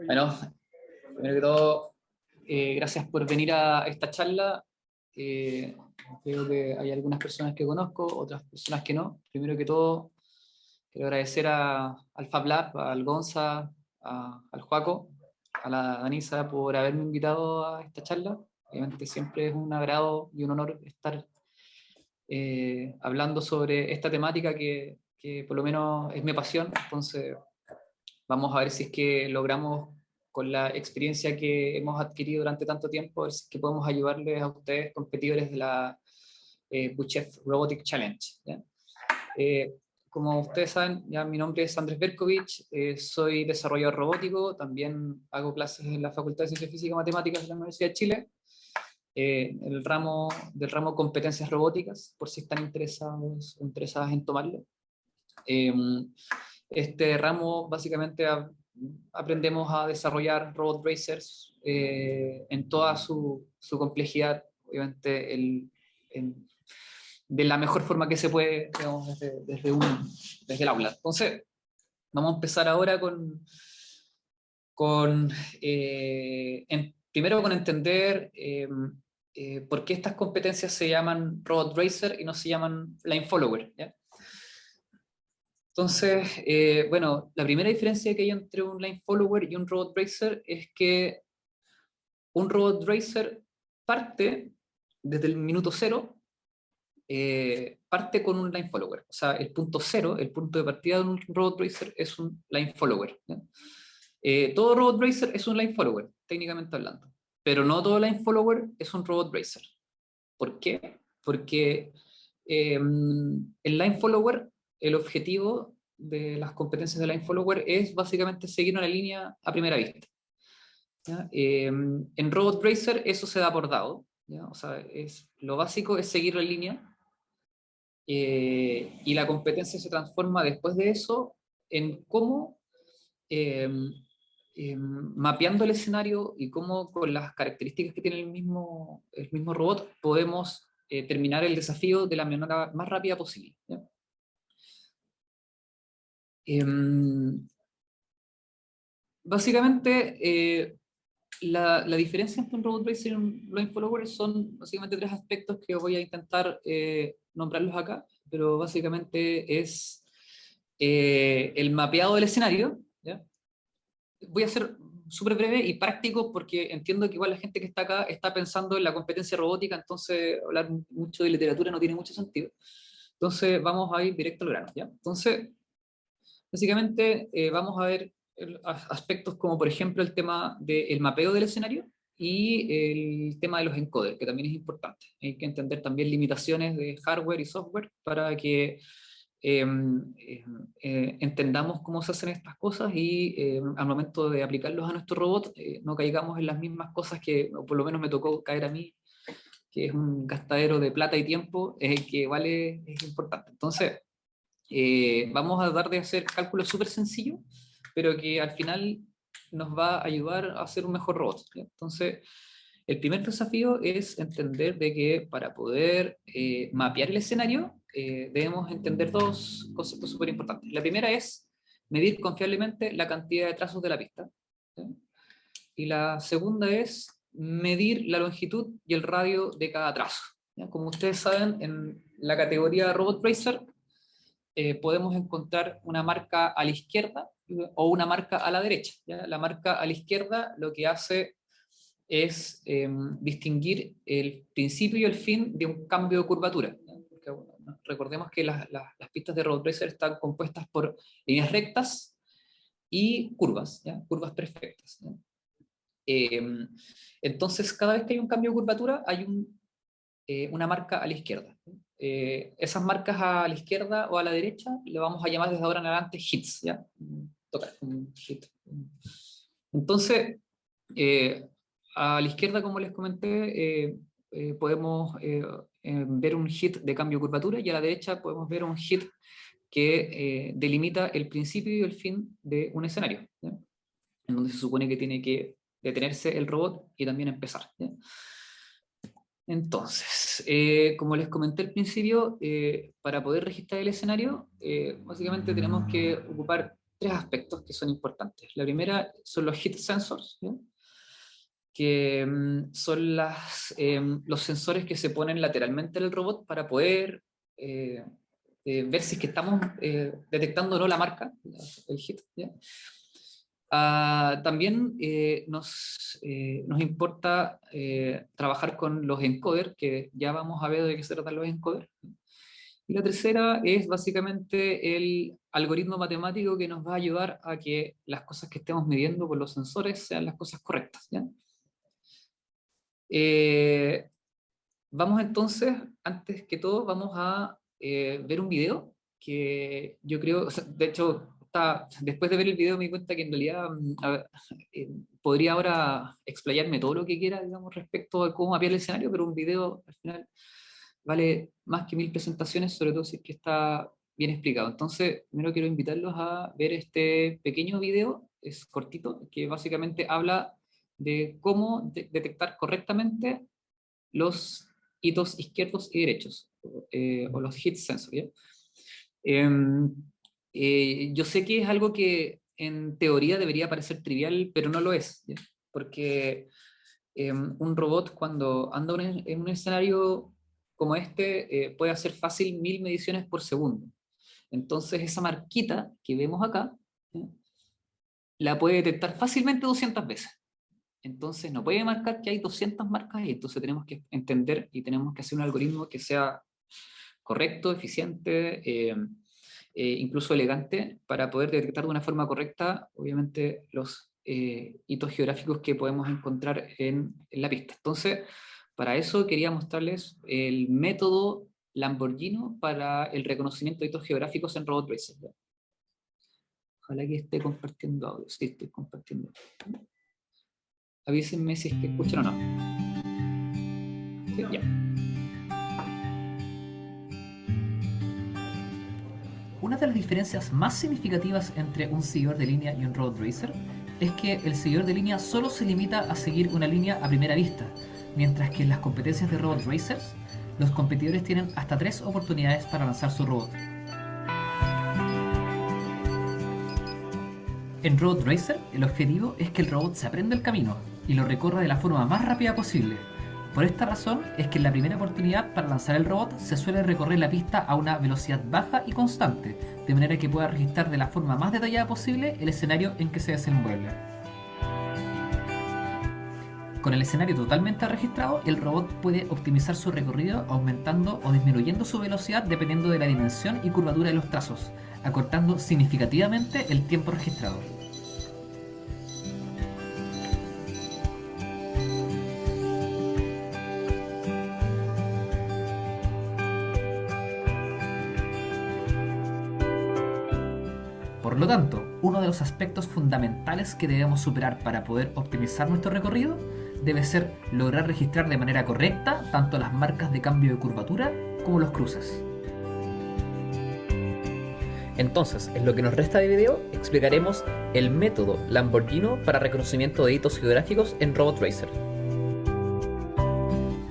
Bueno, primero que todo, gracias por venir a esta charla. Creo que hay algunas personas que conozco, otras personas que no. Primero que todo, quiero agradecer al Fab Lab, al Gonza, al Joaco, a la Danisa por haberme invitado a esta charla. Obviamente siempre es un agrado y un honor estar hablando sobre esta temática que por lo menos es mi pasión. Entonces, vamos a ver si es que logramos, con la experiencia que hemos adquirido durante tanto tiempo, ver si es que podemos ayudarles a ustedes, competidores de la Buchef Robotic Challenge, ¿ya? Como ustedes saben, ya mi nombre es Andrés Berkovich, soy desarrollador robótico, también hago clases en la Facultad de Ciencias Físicas y Matemáticas de la Universidad de Chile, del ramo competencias robóticas, por si están interesados o interesadas en tomarlo. Este ramo básicamente aprendemos a desarrollar robot racers en toda su complejidad, obviamente de la mejor forma que se puede, digamos, desde el aula. Entonces, vamos a empezar ahora primero con entender por qué estas competencias se llaman robot racer y no se llaman line follower, ¿ya? Entonces, bueno, la primera diferencia que hay entre un line follower y un robot racer es que un robot racer parte desde el minuto cero, parte con un line follower. O sea, el punto cero, el punto de partida de un robot racer es un line follower, ¿ya? Todo robot racer es un line follower, técnicamente hablando, pero no todo line follower es un robot racer. ¿Por qué? Porque el line follower, el objetivo de las competencias de line follower es básicamente seguir una línea a primera vista, ¿ya? En robot racer eso se da por dado, ¿ya? O sea, lo básico es seguir la línea, y la competencia se transforma después de eso en cómo, eh, mapeando el escenario y cómo con las características que tiene el mismo robot podemos terminar el desafío de la manera más rápida posible, ¿ya? Básicamente, la diferencia entre un robot racer y un line follower son básicamente tres aspectos que voy a intentar nombrarlos acá, pero básicamente es el mapeado del escenario, ¿ya? Voy a ser súper breve y práctico porque entiendo que igual la gente que está acá está pensando en la competencia robótica, entonces hablar mucho de literatura no tiene mucho sentido. Entonces vamos a ir directo al grano, ¿ya? Entonces, básicamente vamos a ver aspectos como por ejemplo el tema del mapeo del escenario y el tema de los encoders, que también es importante. Hay que entender también limitaciones de hardware y software para que entendamos cómo se hacen estas cosas y al momento de aplicarlos a nuestro robot no caigamos en las mismas cosas que, o por lo menos me tocó caer a mí, que es un gastadero de plata y tiempo, que vale, es importante. Entonces, vamos a tratar de hacer cálculos súper sencillos, pero que al final nos va a ayudar a hacer un mejor robot, ¿ya? Entonces, el primer desafío es entender de que para poder mapear el escenario debemos entender dos conceptos súper importantes. La primera es medir confiablemente la cantidad de trazos de la pista, ¿ya? Y la segunda es medir la longitud y el radio de cada trazo, ¿ya? Como ustedes saben, en la categoría Robot Racer podemos encontrar una marca a la izquierda o una marca a la derecha, ¿ya? La marca a la izquierda lo que hace es distinguir el principio y el fin de un cambio de curvatura, ¿ya? Porque, bueno, ¿no? Recordemos que las pistas de road racer están compuestas por líneas rectas y curvas, ¿ya? Curvas perfectas, ¿ya? Entonces, cada vez que hay un cambio de curvatura, hay una marca a la izquierda. Esas marcas a la izquierda o a la derecha le vamos a llamar desde ahora en adelante hits, ¿ya? Tocar un hit. Entonces, a la izquierda, como les comenté, podemos ver un hit de cambio de curvatura, y a la derecha podemos ver un hit que delimita el principio y el fin de un escenario, ¿ya? En donde se supone que tiene que detenerse el robot y también empezar, ¿ya? Entonces, como les comenté al principio, para poder registrar el escenario, básicamente tenemos que ocupar tres aspectos que son importantes. La primera son los heat sensors, ¿ya? Que son los sensores que se ponen lateralmente en el robot para poder ver si es que estamos detectando o no la marca, el hit, ¿ya? También nos importa trabajar con los encoders, que ya vamos a ver de qué se tratan los encoders. Y la tercera es básicamente el algoritmo matemático que nos va a ayudar a que las cosas que estemos midiendo con los sensores sean las cosas correctas, ¿ya? Vamos entonces, antes que todo, vamos a ver un video que yo creo, o sea, de hecho, después de ver el video me di cuenta que en realidad podría ahora explayarme todo lo que quiera, digamos, respecto a cómo mapear el escenario, pero un video al final vale más que 1000 presentaciones, sobre todo si es que está bien explicado. Entonces, primero quiero invitarlos a ver este pequeño video, es cortito, que básicamente habla de cómo detectar correctamente los hitos izquierdos y derechos, o los hit sensors, ¿ya? Em, yo sé que es algo que en teoría debería parecer trivial, pero no lo es, ¿ya? Porque un robot cuando anda en un escenario como este puede hacer fácil 1000 mediciones por segundo. Entonces esa marquita que vemos acá, ¿ya? La puede detectar fácilmente 200 veces. Entonces no puede marcar que hay 200 marcas y entonces tenemos que entender y tenemos que hacer un algoritmo que sea correcto, eficiente, incluso elegante, para poder detectar de una forma correcta, obviamente, los hitos geográficos que podemos encontrar en la pista. Entonces, para eso quería mostrarles el método Lamborghini para el reconocimiento de hitos geográficos en Robot Racer. Ojalá que esté compartiendo audio. Sí, estoy compartiendo. Avísenme si es que escuchan o no. Sí, ya. Una de las diferencias más significativas entre un seguidor de línea y un road racer es que el seguidor de línea solo se limita a seguir una línea a primera vista, mientras que en las competencias de road racers, los competidores tienen hasta 3 oportunidades para lanzar su robot. En Road Racer, el objetivo es que el robot se aprenda el camino y lo recorra de la forma más rápida posible. Por esta razón es que en la primera oportunidad para lanzar el robot se suele recorrer la pista a una velocidad baja y constante, de manera que pueda registrar de la forma más detallada posible el escenario en que se desenvuelve. Con el escenario totalmente registrado, el robot puede optimizar su recorrido aumentando o disminuyendo su velocidad dependiendo de la dimensión y curvatura de los trazos, acortando significativamente el tiempo registrado. Por lo tanto, uno de los aspectos fundamentales que debemos superar para poder optimizar nuestro recorrido debe ser lograr registrar de manera correcta tanto las marcas de cambio de curvatura como los cruces. Entonces, en lo que nos resta de video, explicaremos el método Lamborghini para reconocimiento de hitos geográficos en Robot Racer.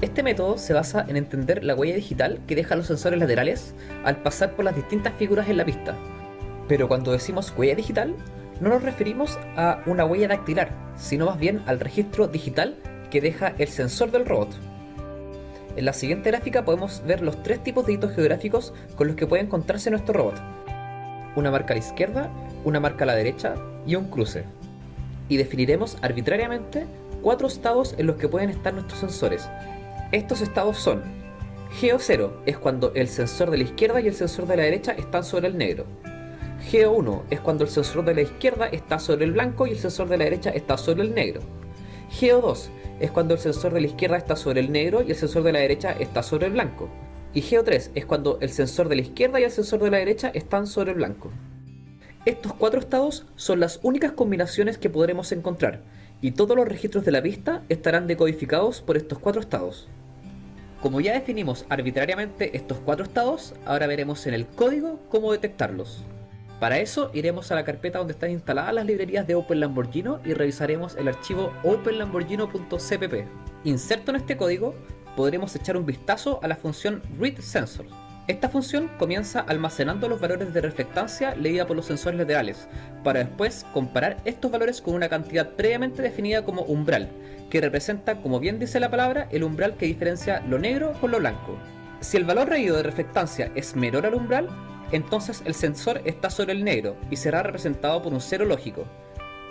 Este método se basa en entender la huella digital que dejan los sensores laterales al pasar por las distintas figuras en la pista. Pero cuando decimos huella digital, no nos referimos a una huella dactilar, sino más bien al registro digital que deja el sensor del robot. En la siguiente gráfica podemos ver los 3 tipos de hitos geográficos con los que puede encontrarse nuestro robot: una marca a la izquierda, una marca a la derecha y un cruce. Y definiremos arbitrariamente 4 estados en los que pueden estar nuestros sensores. Estos estados son: Geo 0 es cuando el sensor de la izquierda y el sensor de la derecha están sobre el negro. Geo 1 es cuando el sensor de la izquierda está sobre el blanco y el sensor de la derecha está sobre el negro. Geo 2 es cuando el sensor de la izquierda está sobre el negro y el sensor de la derecha está sobre el blanco. Y Geo 3 es cuando el sensor de la izquierda y el sensor de la derecha están sobre el blanco. Estos 4 estados son las únicas combinaciones que podremos encontrar, y todos los registros de la pista estarán decodificados por estos 4 estados. Como ya definimos arbitrariamente estos 4 estados, ahora veremos en el código cómo detectarlos. Para eso iremos a la carpeta donde están instaladas las librerías de OpenLamborghini y revisaremos el archivo openlamborghini.cpp. Inserto en este código podremos echar un vistazo a la función readSensor. Esta función comienza almacenando los valores de reflectancia leída por los sensores laterales, para después comparar estos valores con una cantidad previamente definida como umbral, que representa, como bien dice la palabra, el umbral que diferencia lo negro con lo blanco. Si el valor leído de reflectancia es menor al umbral, entonces el sensor está sobre el negro y será representado por un cero lógico.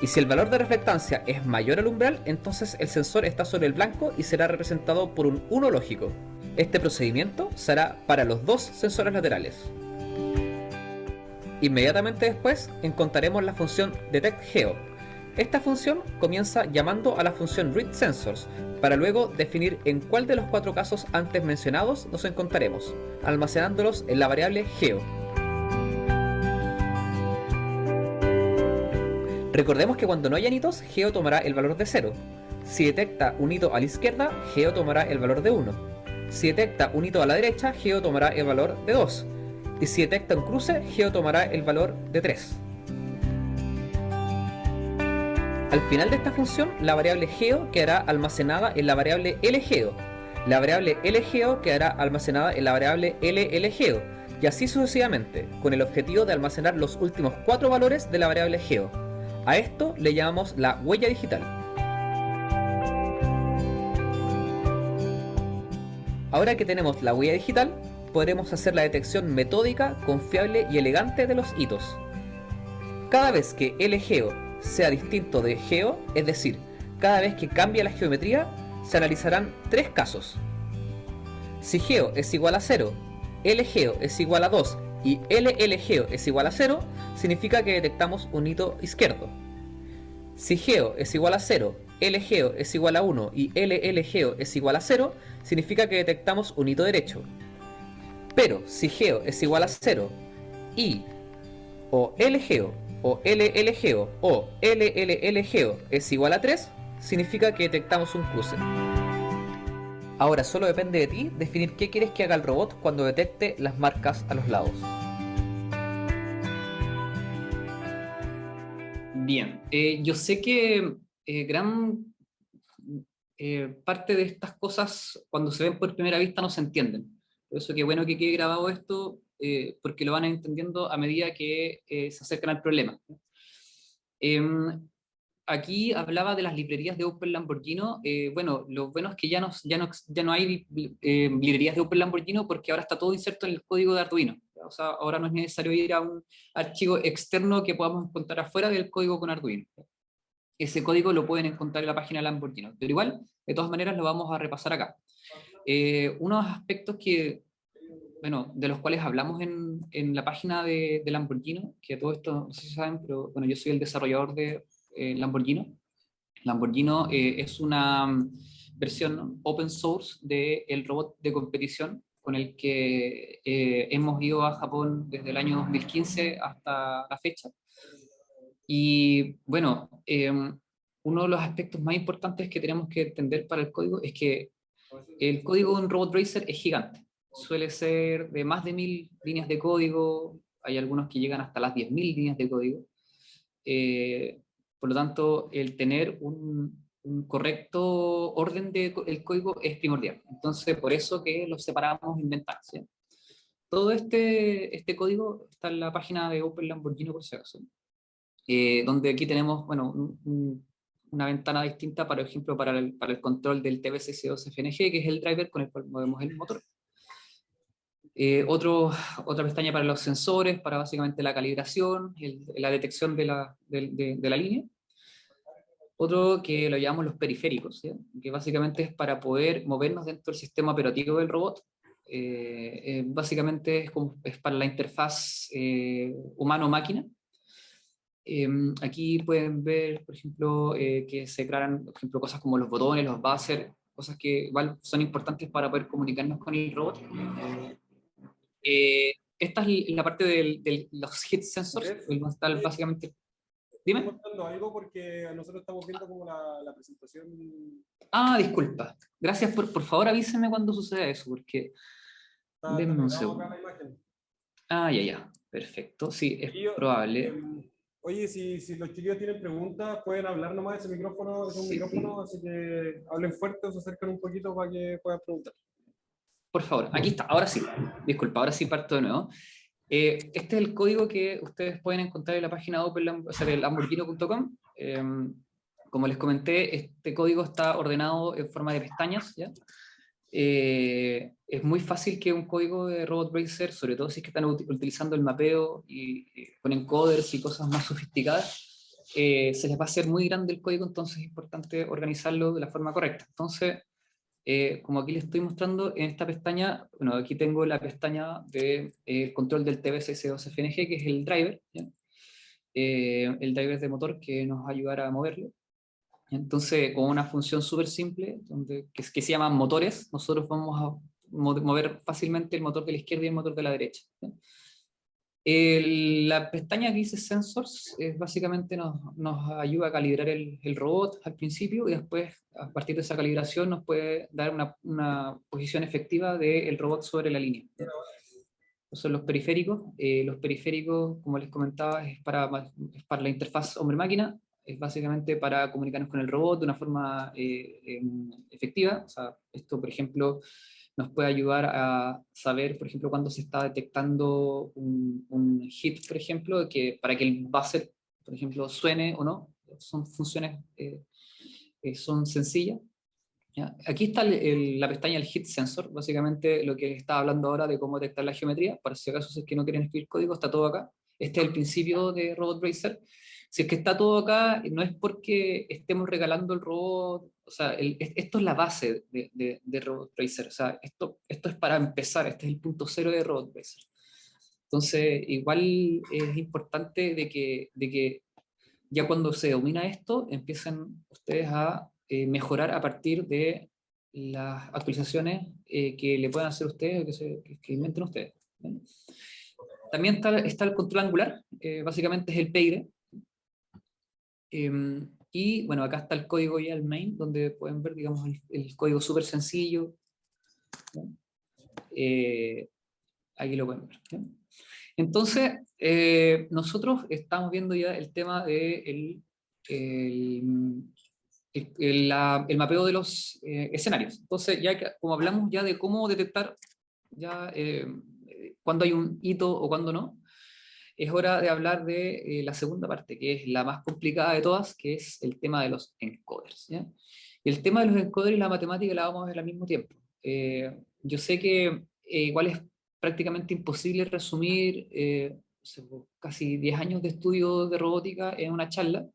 Y si el valor de reflectancia es mayor al umbral, entonces el sensor está sobre el blanco y será representado por un 1 lógico. Este procedimiento se hará para los dos sensores laterales. Inmediatamente después encontraremos la función detectGeo. Esta función comienza llamando a la función readSensors, para luego definir en cuál de los 4 casos antes mencionados nos encontraremos, almacenándolos en la variable geo. Recordemos que cuando no haya hitos, geo tomará el valor de 0. Si detecta un hito a la izquierda, geo tomará el valor de 1. Si detecta un hito a la derecha, geo tomará el valor de 2. Y si detecta un cruce, geo tomará el valor de 3. Al final de esta función, la variable geo quedará almacenada en la variable lgeo. La variable lgeo quedará almacenada en la variable llgeo, y así sucesivamente, con el objetivo de almacenar los últimos 4 valores de la variable geo. A esto le llamamos la huella digital. Ahora que tenemos la huella digital, podremos hacer la detección metódica, confiable y elegante de los hitos. Cada vez que lgeo sea distinto de geo, es decir, cada vez que cambie la geometría, se analizarán 3 casos. Si geo es igual a 0, lgeo es igual a 2 y llgeo es igual a 0, significa que detectamos un hito izquierdo. Si geo es igual a 0, lgeo es igual a 1 y llgeo es igual a 0, significa que detectamos un hito derecho. Pero si geo es igual a 0 y o lgeo o llgeo o lllgeo es igual a 3, significa que detectamos un cruce. Ahora solo depende de ti definir qué quieres que haga el robot cuando detecte las marcas a los lados. Bien, yo sé que gran parte de estas cosas cuando se ven por primera vista no se entienden. Por eso qué bueno que quede grabado esto, porque lo van entendiendo a medida que se acercan al problema. Aquí hablaba de las librerías de Open Lamborghini. Bueno, lo bueno es que ya no hay librerías de Open Lamborghini porque ahora está todo inserto en el código de Arduino. O sea, ahora no es necesario ir a un archivo externo que podamos encontrar afuera del código con Arduino. Ese código lo pueden encontrar en la página de Lamborghini. Pero igual, de todas maneras, lo vamos a repasar acá. Unos aspectos que, bueno, de los cuales hablamos en la página de Lamborghini, que todo esto, no sé si saben, pero bueno, yo soy el desarrollador de Lamborghini. Lamborghini es una versión open source del robot de competición con el que hemos ido a Japón desde el año 2015 hasta la fecha. Y bueno, uno de los aspectos más importantes que tenemos que entender para el código es que el código en Robot Racer es gigante. Suele ser de más de 1000 líneas de código, hay algunos que llegan hasta las 10.000 líneas de código. Eh, por lo tanto, el tener un correcto orden del código es primordial. Entonces, por eso que los separamos en ventanas. ¿Sí? Todo este código está en la página de Open Lamborghini por si acaso. Donde aquí tenemos, bueno, una ventana distinta, por ejemplo, para el control del TBCC2FNG, que es el driver con el cual movemos el motor. Otra pestaña para los sensores, para básicamente la calibración, la detección de la línea. Otro que lo llamamos los periféricos, ¿sí? Que básicamente es para poder movernos dentro del sistema operativo del robot. Básicamente es para la interfaz humano-máquina. Aquí pueden ver, por ejemplo, que se crean, por ejemplo, cosas como los botones, los buzzers, cosas que igual son importantes para poder comunicarnos con el robot. Esta es la parte de los heat sensors, básicamente. Dime. Estoy mostrando algo porque nosotros estamos viendo como la presentación. Ah, disculpa. Gracias, por favor avísenme cuando suceda eso, porque... Denme un segundo. Ah, ya. Perfecto. Sí, es probable. Oye, si los chiquillos tienen preguntas, pueden hablar nomás, ese micrófono es un micrófono, así que hablen fuerte o se acercan un poquito para que puedan preguntar. Por favor, aquí está, ahora sí. Disculpa, ahora sí parto de nuevo. Este es el código que ustedes pueden encontrar en la página de lamborghini.com. Como les comenté, este código está ordenado en forma de pestañas, ¿ya? Es muy fácil que un código de Robot Racer, sobre todo si es que están utilizando el mapeo y con encoders y cosas más sofisticadas, se les va a hacer muy grande el código, entonces es importante organizarlo de la forma correcta. Entonces, como aquí les estoy mostrando, en esta pestaña, bueno, aquí tengo la pestaña de control del TBCC2FNG, que es el driver, ¿ya? El driver de motor que nos va a ayudar a moverlo. Entonces, con una función súper simple, que se llaman motores, nosotros vamos a mover fácilmente el motor de la izquierda y el motor de la derecha, ¿sí? La pestaña que dice Sensors básicamente nos ayuda a calibrar el robot al principio, y después, a partir de esa calibración, nos puede dar una posición efectiva del robot sobre la línea. Esos son los periféricos. Los periféricos, como les comentaba, es para la interfaz hombre-máquina. Es básicamente para comunicarnos con el robot de una forma efectiva. O sea, esto, por ejemplo, nos puede ayudar a saber, por ejemplo, cuando se está detectando un hit, por ejemplo, que para que el buzzer, por ejemplo, suene o no. Son funciones, son sencillas. ¿Ya? Aquí está la pestaña del Hit Sensor, básicamente lo que les estaba hablando ahora de cómo detectar la geometría. Para si acaso es que no quieren escribir código, está todo acá. Este es el principio de Robot Racer. Si es que está todo acá, no es porque estemos regalando el robot, o sea, esto es la base de Robot Racer, o sea, esto es para empezar, este es el punto cero de Robot Racer. Entonces, igual es importante de que ya cuando se domina esto, empiecen ustedes a mejorar a partir de las actualizaciones que le puedan hacer ustedes, que inventen ustedes. ¿Bien? También está el control angular, básicamente es el PID. Y bueno, acá está el código ya, el main, donde pueden ver, digamos, el código súper sencillo. Aquí lo pueden ver. ¿Bien? Entonces, nosotros estamos viendo ya el tema de el mapeo de los escenarios. Entonces, ya que, como hablamos ya de cómo detectar ya cuando hay un hito o cuando no, es hora de hablar de la segunda parte, que es la más complicada de todas, que es el tema de los encoders, ¿ya? Y el tema de los encoders y la matemática la vamos a ver al mismo tiempo. Yo sé que igual es prácticamente imposible resumir no sé, casi 10 años de estudio de robótica en una charla,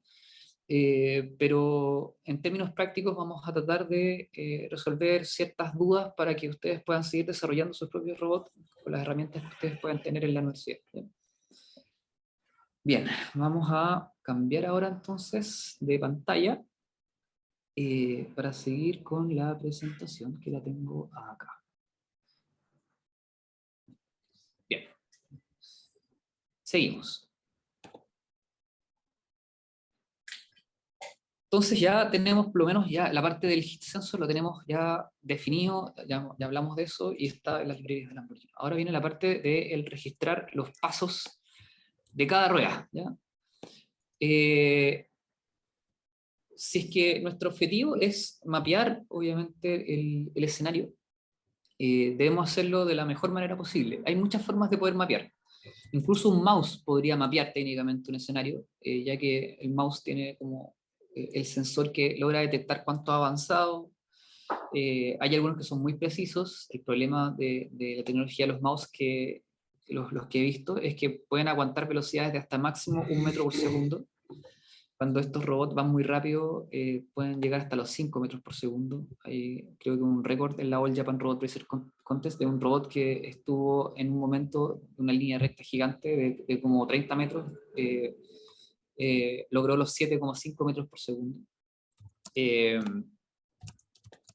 pero en términos prácticos vamos a tratar de resolver ciertas dudas para que ustedes puedan seguir desarrollando sus propios robots con las herramientas que ustedes puedan tener en la universidad. ¿Bien? Bien, vamos a cambiar ahora entonces de pantalla para seguir con la presentación que la tengo acá. Bien, seguimos. Entonces ya tenemos por lo menos ya la parte del hit sensor, lo tenemos ya definido, ya hablamos de eso y está en las librerías de Lamborghini. Ahora viene la parte de el registrar los pasos de cada rueda, ¿ya? Si es que nuestro objetivo es mapear, obviamente, el escenario, debemos hacerlo de la mejor manera posible. Hay muchas formas de poder mapear. Incluso un mouse podría mapear técnicamente un escenario, ya que el mouse tiene como el sensor que logra detectar cuánto ha avanzado. Hay algunos que son muy precisos. El problema de la tecnología de los mouse que los que he visto es que pueden aguantar velocidades de hasta máximo 1 metro por segundo. Cuando estos robots van muy rápido, pueden llegar hasta los 5 metros por segundo. Hay, creo que un récord en la All Japan Robot Racer Contest de un robot que estuvo en un momento en una línea recta gigante de como 30 metros, logró los 7,5 metros por segundo.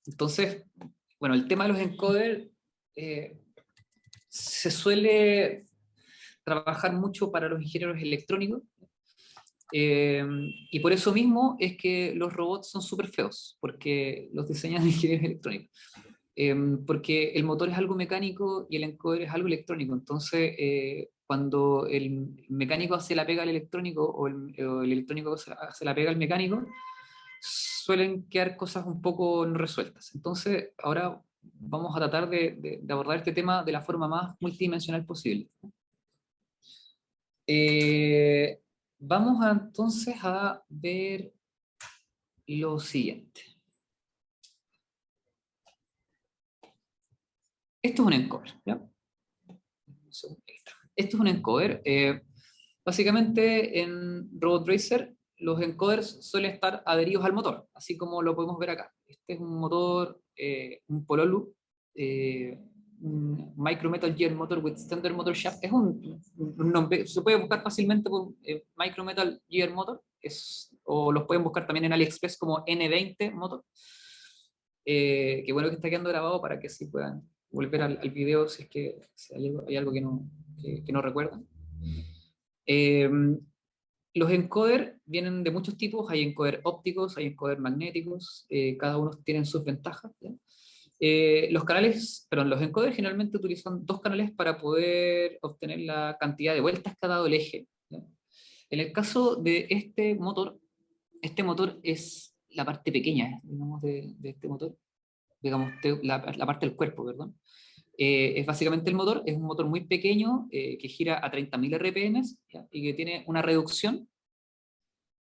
Entonces, bueno, el tema de los encoders se suele trabajar mucho para los ingenieros electrónicos. Y por eso mismo es que los robots son súper feos, porque los diseñan ingenieros electrónicos. Porque el motor es algo mecánico y el encoder es algo electrónico. Entonces, cuando el mecánico hace la pega al electrónico o el electrónico hace la pega al mecánico, suelen quedar cosas un poco no resueltas. Entonces, ahora vamos a tratar de abordar este tema de la forma más multidimensional posible. Vamos entonces a ver lo siguiente. Esto es un encoder, ¿ya? Esto es un encoder. Básicamente en Robot Racer los encoders suelen estar adheridos al motor, así como lo podemos ver acá. Este es un motor, un Pololu, un Micro Metal Gear Motor with Standard Motor Shaft. Es un nombre, se puede buscar fácilmente por Micro Metal Gear Motor, o los pueden buscar también en AliExpress como N20 Motor. Que bueno que está quedando grabado para que así puedan volver al video si es que si hay algo que no recuerdan. Los encoders vienen de muchos tipos, hay encoders ópticos, hay encoders magnéticos, cada uno tiene sus ventajas. ¿Ya? Los encoders generalmente utilizan dos canales para poder obtener la cantidad de vueltas que ha dado el eje. ¿Ya? En el caso de este motor es la parte pequeña, digamos, de este motor, digamos, la parte del cuerpo, perdón. Es básicamente el motor, es un motor muy pequeño que gira a 30.000 RPM, ¿ya? Y que tiene una reducción.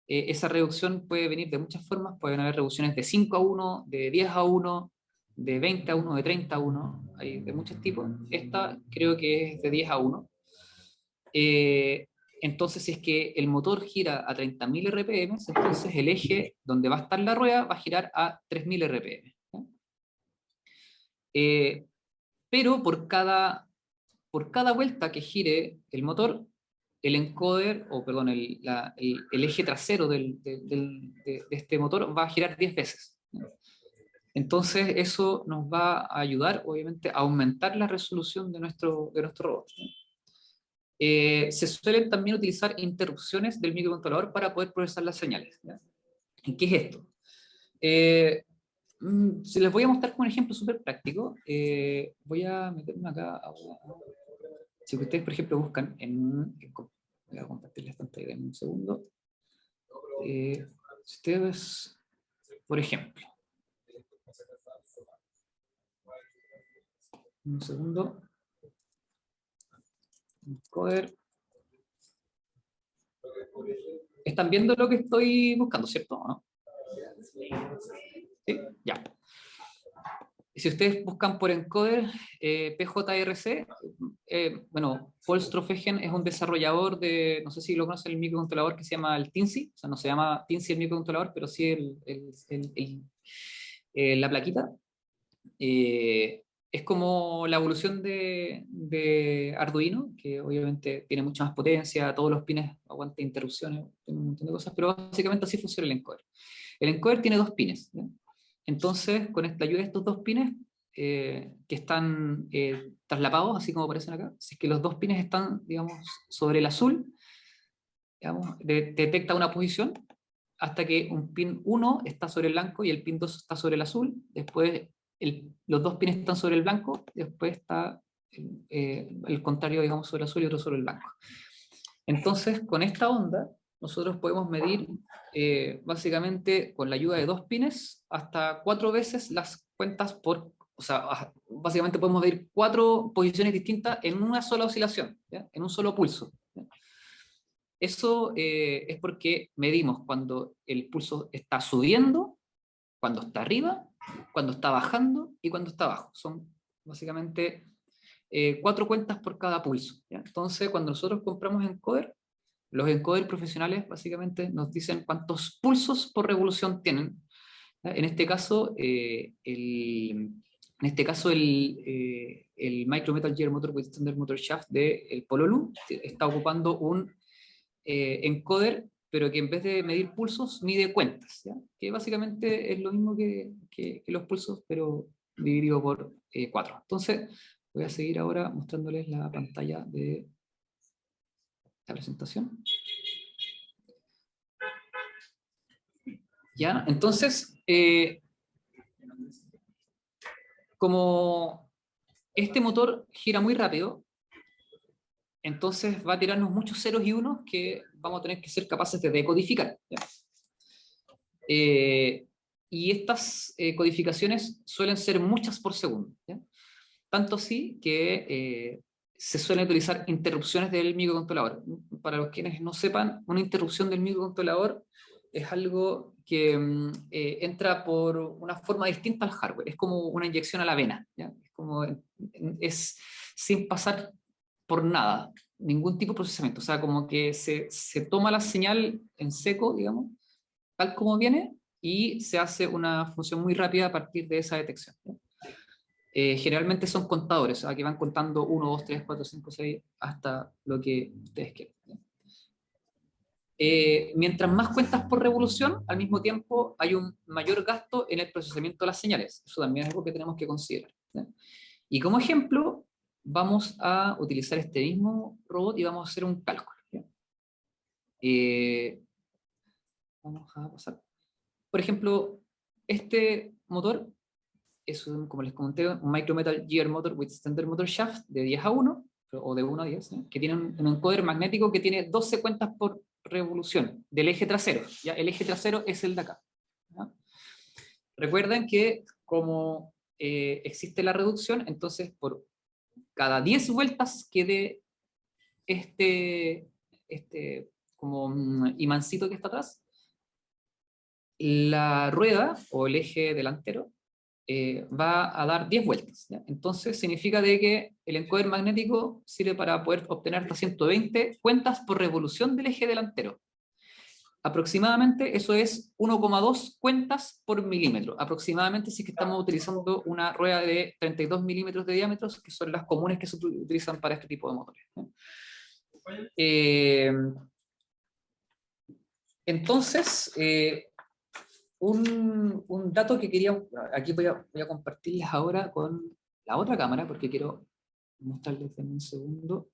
Esa reducción puede venir de muchas formas, pueden haber reducciones de 5:1, de 10:1, de 20:1, de 30:1, hay de muchos tipos. Esta creo que es de 10:1. Entonces, si es que el motor gira a 30.000 RPM, entonces el eje donde va a estar la rueda va a girar a 3.000 RPM. ¿Ya? Pero por cada vuelta que gire el motor, el encoder, o perdón, el eje trasero de este motor va a girar 10 veces. Entonces eso nos va a ayudar, obviamente, a aumentar la resolución de nuestro robot. Se suelen también utilizar interrupciones del microcontrolador para poder procesar las señales. ¿Ya? ¿Qué es esto? Se les voy a mostrar con un ejemplo súper práctico. Voy a meterme acá. Si ustedes, por ejemplo, buscan voy a compartirles pantalla en un segundo. Si ustedes, por ejemplo, un segundo. Encoder. ¿Están viendo lo que estoy buscando, cierto? ¿O no? ¿Sí? Ya. Si ustedes buscan por encoder PJRC, bueno, Polstrofegen es un desarrollador de, no sé si lo conocen, el microcontrolador que se llama el TINSI, o sea, no se llama TINSI el microcontrolador, pero sí la plaquita. Es como la evolución de Arduino, que obviamente tiene mucha más potencia, todos los pines aguantan interrupciones, tiene un montón de cosas, pero básicamente así funciona el encoder. El encoder tiene dos pines, ¿ya? Entonces, con esta ayuda de estos dos pines, que están traslapados, así como aparecen acá, si es que los dos pines están, digamos, sobre el azul, digamos, detecta una posición hasta que un pin 1 está sobre el blanco y el pin 2 está sobre el azul, después los dos pines están sobre el blanco, y después está el contrario, digamos, sobre el azul y otro sobre el blanco. Entonces, con esta onda, nosotros podemos medir básicamente con la ayuda de dos pines hasta 4 veces las cuentas o sea, básicamente podemos medir 4 posiciones distintas en una sola oscilación, ¿ya? En un solo pulso. ¿Ya? Eso es porque medimos cuando el pulso está subiendo, cuando está arriba, cuando está bajando y cuando está abajo. Son básicamente 4 cuentas por cada pulso. ¿Ya? Entonces, cuando nosotros compramos encoder, los encoders profesionales básicamente nos dicen cuántos pulsos por revolución tienen. ¿Ya? En este caso, el Micro Metal Gear Motor with Standard Motor Shaft del Pololu está ocupando un encoder, pero que en vez de medir pulsos, mide cuentas, ¿ya? Que básicamente es lo mismo que los pulsos, pero dividido por 4. Entonces, voy a seguir ahora mostrándoles la pantalla de la presentación. ¿Ya? Entonces, como este motor gira muy rápido, entonces va a tirarnos muchos ceros y unos que vamos a tener que ser capaces de decodificar. ¿Ya? y estas codificaciones suelen ser muchas por segundo, ¿ya? Tanto así que se suelen utilizar interrupciones del microcontrolador. Para los quienes no sepan, una interrupción del microcontrolador es algo que entra por una forma distinta al hardware, es como una inyección a la vena, ¿ya? Es sin pasar por nada, ningún tipo de procesamiento, o sea, como que se toma la señal en seco, digamos, tal como viene, y se hace una función muy rápida a partir de esa detección, ¿ya? Generalmente son contadores, que van contando 1, 2, 3, 4, 5, 6, hasta lo que ustedes quieran, ¿ya? Mientras más cuentas por revolución, al mismo tiempo hay un mayor gasto en el procesamiento de las señales. Eso también es algo que tenemos que considerar, ¿ya? Y como ejemplo, vamos a utilizar este mismo robot y vamos a hacer un cálculo, ¿ya? Vamos a pasar. Por ejemplo, este motor es, como les comenté, un Micrometal Gear Motor with Standard Motor Shaft de 10 a 1, o de 1 a 10, ¿no? Que tiene un encoder magnético que tiene 12 cuentas por revolución del eje trasero, ¿ya? El eje trasero es el de acá, ¿ya? Recuerden que como existe la reducción, entonces por cada 10 vueltas que dé este como imancito que está atrás, la rueda o el eje delantero va a dar 10 vueltas, ¿ya? Entonces significa de que el encoder magnético sirve para poder obtener hasta 120 cuentas por revolución del eje delantero. Aproximadamente eso es 1,2 cuentas por milímetro, aproximadamente, si es que estamos utilizando una rueda de 32 milímetros de diámetro, que son las comunes que se utilizan para este tipo de motores, ¿no? Entonces, un dato que quería, aquí voy a compartirles ahora con la otra cámara, porque quiero mostrarles en un segundo.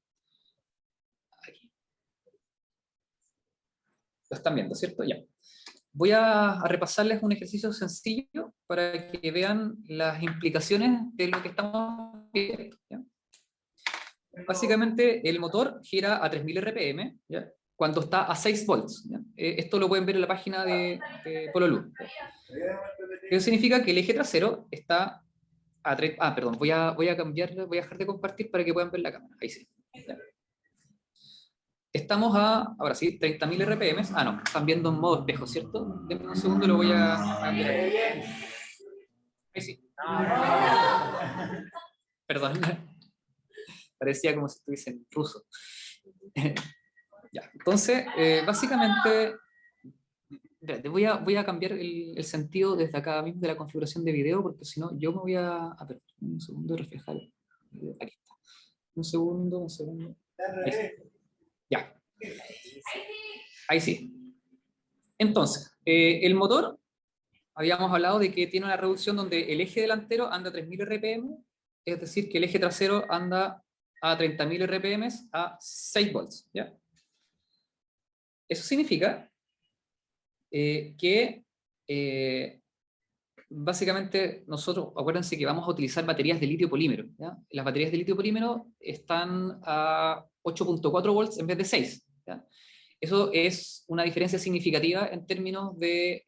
Aquí. Lo están viendo, ¿cierto? Ya. Voy a repasarles un ejercicio sencillo para que vean las implicaciones de lo que estamos viendo, ¿ya? Básicamente, el motor gira a 3000 RPM, ¿ya? Cuando está a 6 volts, ¿ya? Esto lo pueden ver en la página de Pololu, ¿ya? Eso significa que el eje trasero está a 3... perdón, voy a cambiarlo, voy a dejar de compartir para que puedan ver la cámara. Ahí sí, ¿ya? Estamos a, ahora sí, 30.000 RPM. No, están viendo en modo espejo, ¿cierto? Denme un segundo, lo voy a cambiar. Ahí sí. Perdón. Parecía como si estuviese en ruso. Ya, entonces, básicamente, voy a cambiar el sentido desde acá mismo de la configuración de video, porque si no, yo me voy a perdón, un segundo, reflejar. Aquí está. Un segundo. Ahí sí. Ya. Ahí sí. Entonces, el motor, habíamos hablado de que tiene una reducción donde el eje delantero anda a 3000 RPM, es decir, que el eje trasero anda a 30.000 RPM a 6 volts, ¿ya? Eso significa que básicamente nosotros, acuérdense que vamos a utilizar baterías de litio polímero, ¿ya? Las baterías de litio polímero están a 8.4 volts en vez de 6, ¿ya? Eso es una diferencia significativa en términos de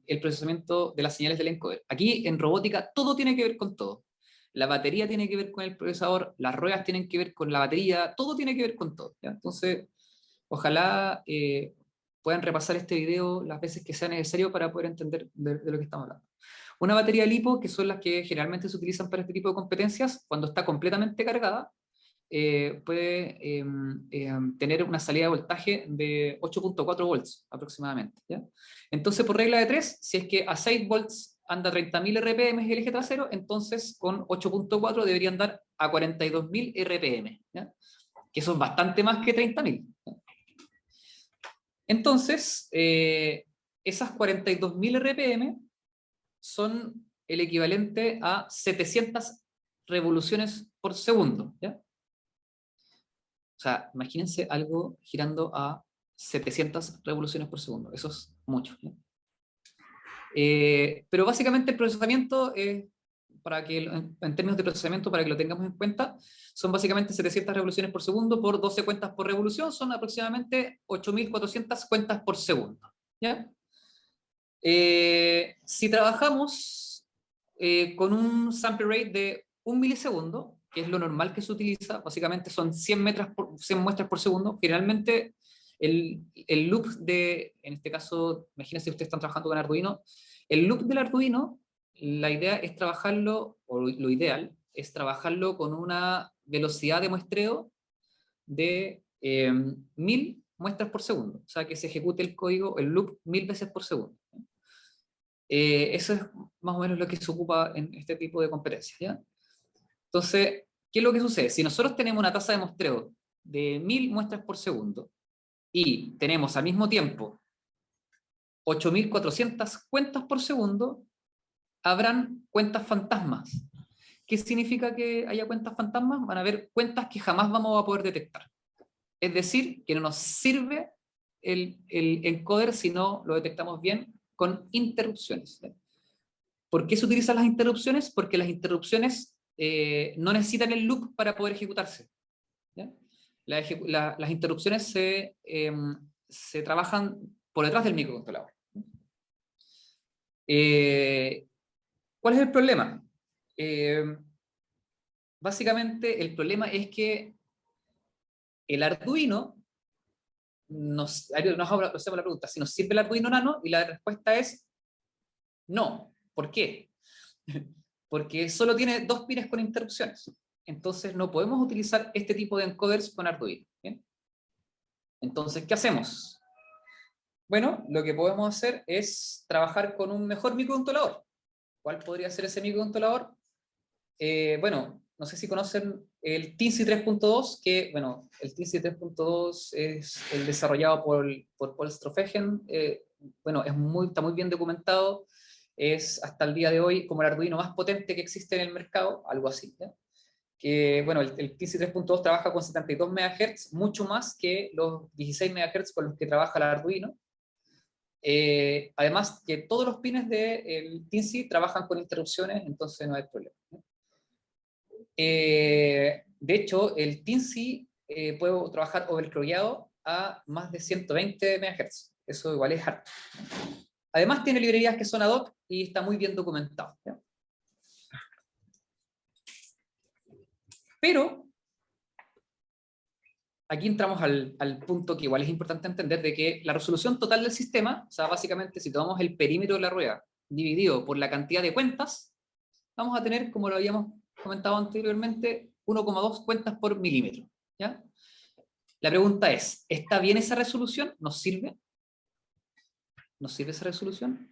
el procesamiento de las señales del encoder. Aquí en robótica todo tiene que ver con todo. La batería tiene que ver con el procesador, las ruedas tienen que ver con la batería, todo tiene que ver con todo, ¿ya? Entonces, ojalá puedan repasar este video las veces que sea necesario para poder entender de lo que estamos hablando. Una batería LiPo, que son las que generalmente se utilizan para este tipo de competencias, cuando está completamente cargada, puede tener una salida de voltaje de 8.4 volts aproximadamente, ¿ya? Entonces, por regla de 3, si es que a 6 volts anda 30.000 RPM el eje trasero, entonces con 8.4 debería andar a 42.000 RPM, ¿ya? Que eso es bastante más que 30.000, ¿ya? Entonces, esas 42.000 RPM son el equivalente a 700 revoluciones por segundo, ¿ya? O sea, imagínense algo girando a 700 revoluciones por segundo. Eso es mucho, ¿no? Pero básicamente el procesamiento, para que, en términos de procesamiento, para que lo tengamos en cuenta, son básicamente 700 revoluciones por segundo por 12 cuentas por revolución, son aproximadamente 8.400 cuentas por segundo, ¿ya? Si trabajamos con un sample rate de 1 milisegundo, que es lo normal que se utiliza, básicamente son 100 muestras por segundo, generalmente el loop en este caso, imagínense que ustedes están trabajando con Arduino, el loop del Arduino, la idea es trabajarlo, o lo ideal, es trabajarlo con una velocidad de muestreo de 1000 muestras por segundo, o sea que se ejecute el código, el loop 1000 veces por segundo. Eso es más o menos lo que se ocupa en este tipo de competencias, ¿ya? Entonces, ¿qué es lo que sucede? Si nosotros tenemos una tasa de muestreo de 1000 muestras por segundo y tenemos al mismo tiempo 8400 cuentas por segundo, habrán cuentas fantasmas. ¿Qué significa que haya cuentas fantasmas? Van a haber cuentas que jamás vamos a poder detectar. Es decir, que no nos sirve el encoder si no lo detectamos bien con interrupciones. ¿Por qué se utilizan las interrupciones? Porque las interrupciones no necesitan el loop para poder ejecutarse, ¿ya? Las interrupciones se trabajan por detrás del microcontrolador. ¿Cuál es el problema? Básicamente el problema es que el Arduino hacemos la pregunta, si nos sirve el Arduino Nano, y la respuesta es no. ¿Por qué? Porque solo tiene 2 pines con interrupciones. Entonces no podemos utilizar este tipo de encoders con Arduino. ¿Bien? Entonces, ¿qué hacemos? Bueno, lo que podemos hacer es trabajar con un mejor microcontrolador. ¿Cuál podría ser ese microcontrolador? Bueno, no sé si conocen el TINSI 3.2, que, bueno, el TINSI 3.2 es el desarrollado por Paul Strohfegen. Bueno, está muy bien documentado. Es hasta el día de hoy como el Arduino más potente que existe en el mercado, algo así, ¿ya? Que, bueno, el TINSI 3.2 trabaja con 72 MHz, mucho más que los 16 MHz con los que trabaja el Arduino. Además que todos los pines del TINSI trabajan con interrupciones, entonces no hay problema, ¿no? De hecho, el TINSI puede trabajar overclockeado a más de 120 MHz. Eso igual es harto. Además tiene librerías que son ad hoc y está muy bien documentado, ¿ya? Pero aquí entramos al punto que igual es importante entender, de que la resolución total del sistema, o sea, básicamente si tomamos el perímetro de la rueda dividido por la cantidad de cuentas, vamos a tener, como lo habíamos comentado anteriormente, 1,2 cuentas por milímetro, ¿ya? La pregunta es, ¿está bien esa resolución? ¿Nos sirve? ¿Nos sirve esa resolución?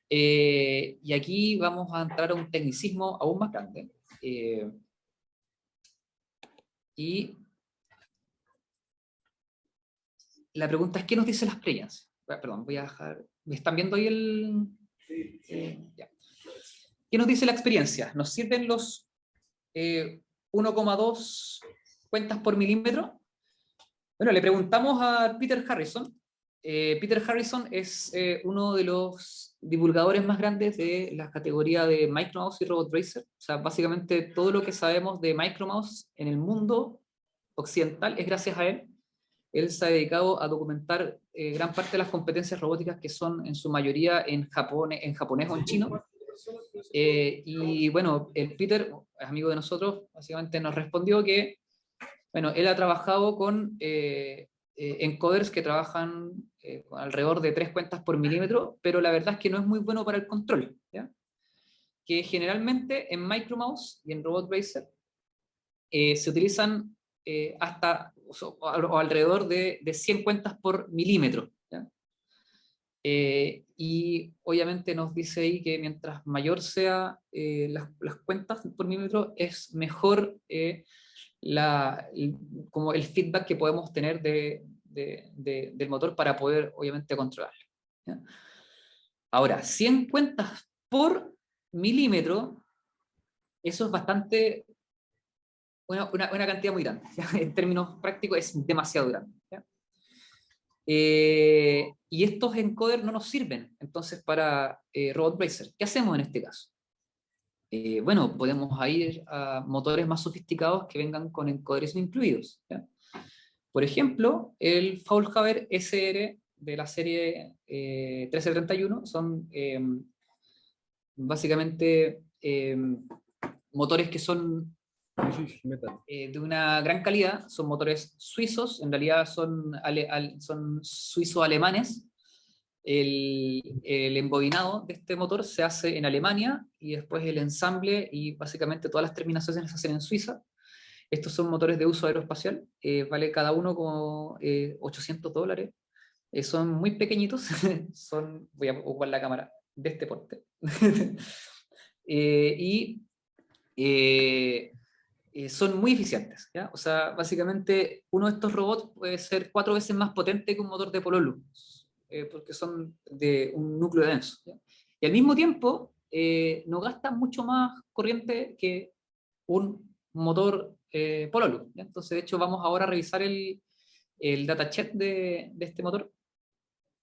Y aquí vamos a entrar a un tecnicismo aún más grande. Y la pregunta es, ¿qué nos dice la experiencia? Perdón, voy a dejar... ¿Me están viendo ahí el...? Ya. ¿Qué nos dice la experiencia? ¿Nos sirven los 1,2 cuentas por milímetro? Bueno, le preguntamos a Peter Harrison. Peter Harrison es uno de los divulgadores más grandes de la categoría de Micromouse y Robot Racer. O sea, básicamente todo lo que sabemos de Micromouse en el mundo occidental es gracias a él. Él se ha dedicado a documentar gran parte de las competencias robóticas, que son en su mayoría en japonés o en chino. Y bueno, el Peter, es amigo de nosotros, básicamente nos respondió que, bueno, él ha trabajado con encoders que trabajan con alrededor de 3 cuentas por milímetro, pero la verdad es que no es muy bueno para el control, ¿ya? Que generalmente en Micromouse y en Robot Racer se utilizan hasta o alrededor de 100 cuentas por milímetro, ¿ya? Y obviamente nos dice ahí que mientras mayor sea las cuentas por milímetro, es mejor como el feedback que podemos tener del motor para poder obviamente controlarlo, ¿ya? Ahora, 100 cuentas por milímetro, eso es bastante, una cantidad muy grande, ¿ya? En términos prácticos es demasiado grande, ¿ya? Y estos encoders no nos sirven entonces para Robot Racer. ¿Qué hacemos en este caso? Bueno, podemos ir a motores más sofisticados que vengan con encoders incluidos, ¿ya? Por ejemplo, el Faulhaber SR de la serie 1331 son básicamente motores que son de una gran calidad, son motores suizos, en realidad son suizo-alemanes. El embobinado de este motor se hace en Alemania y después el ensamble y básicamente todas las terminaciones se hacen en Suiza. Estos son motores de uso aeroespacial, vale cada uno como $800. Son muy pequeñitos, voy a ocupar la cámara de este porte. Y son muy eficientes, ¿ya? O sea, básicamente uno de estos robots puede ser 4 veces más potente que un motor de Pololu, porque son de un núcleo denso, ¿ya? Y al mismo tiempo no gastan mucho más corriente que un motor Pololu, ¿ya? Entonces, de hecho, vamos ahora a revisar el datasheet de este motor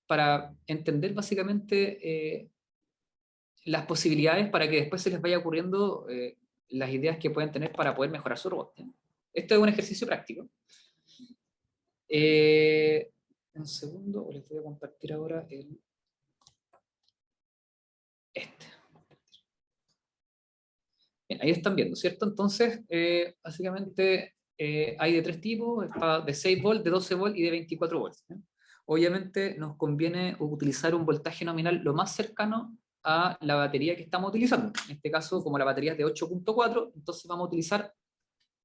para entender básicamente las posibilidades para que después se les vaya ocurriendo las ideas que pueden tener para poder mejorar su robot, ¿sí? Esto es un ejercicio práctico. Un segundo, les voy a compartir ahora este. Bien, ahí están viendo, ¿cierto? Entonces, básicamente hay de 3 tipos, está de 6 volts, de 12 volts y de 24 volts, ¿sí? Obviamente nos conviene utilizar un voltaje nominal lo más cercano a la batería que estamos utilizando. En este caso, como la batería es de 8.4, entonces vamos a utilizar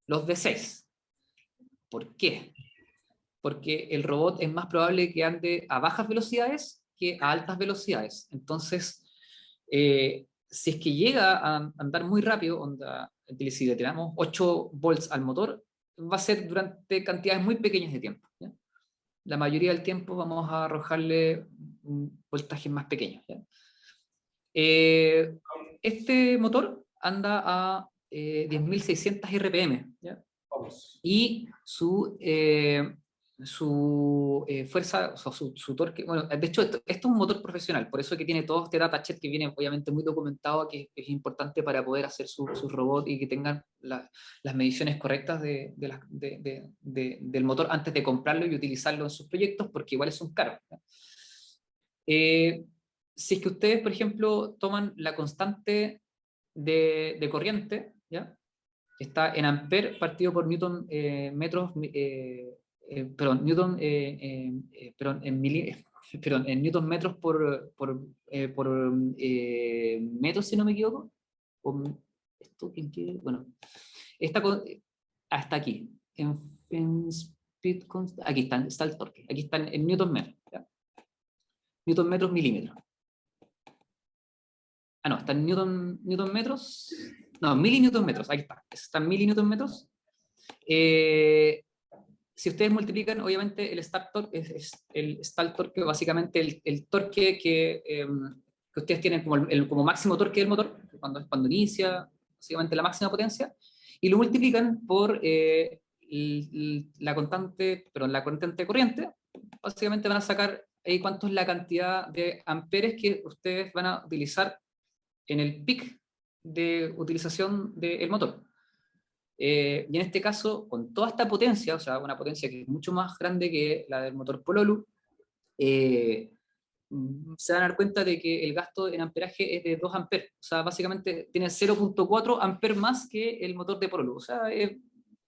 los de 6. ¿Por qué? Porque el robot es más probable que ande a bajas velocidades que a altas velocidades. Entonces, si es que llega a andar muy rápido, si le tiramos 8 volts al motor, va a ser durante cantidades muy pequeñas de tiempo, ¿ya? La mayoría del tiempo vamos a arrojarle voltajes más pequeños, ¿ya? Este motor anda a 10.600 RPM, ¿ya? Y su fuerza, o sea, su torque, bueno, de hecho esto es un motor profesional, por eso que tiene todo este datasheet que viene obviamente muy documentado, que es importante para poder hacer su robot y que tengan las mediciones correctas del motor antes de comprarlo y utilizarlo en sus proyectos, porque igual es un caro, ¿ya? Si es que ustedes, por ejemplo, toman la constante de corriente, ¿ya? Está en amper partido por newton metros, perdón, en newton metros por metros, si no me equivoco. Esto, bueno, hasta aquí. En speed aquí está el torque. Aquí están en newton metros, ¿ya? Newton metros milímetros. Ah, no, está en newton metros. No, milinewton metros. Ahí está en milinewton metros. Si ustedes multiplican, obviamente el start torque es el stall torque, básicamente el torque que ustedes tienen como máximo torque del motor, cuando inicia, básicamente la máxima potencia, y lo multiplican por la constante de corriente, básicamente van a sacar ahí cuánto es la cantidad de amperes que ustedes van a utilizar en el pic de utilización del motor. Y en este caso, con toda esta potencia, o sea, una potencia que es mucho más grande que la del motor Pololu, se van a dar cuenta de que el gasto en amperaje es de 2 amperes. O sea, básicamente tiene 0.4 amperes más que el motor de Pololu. O sea,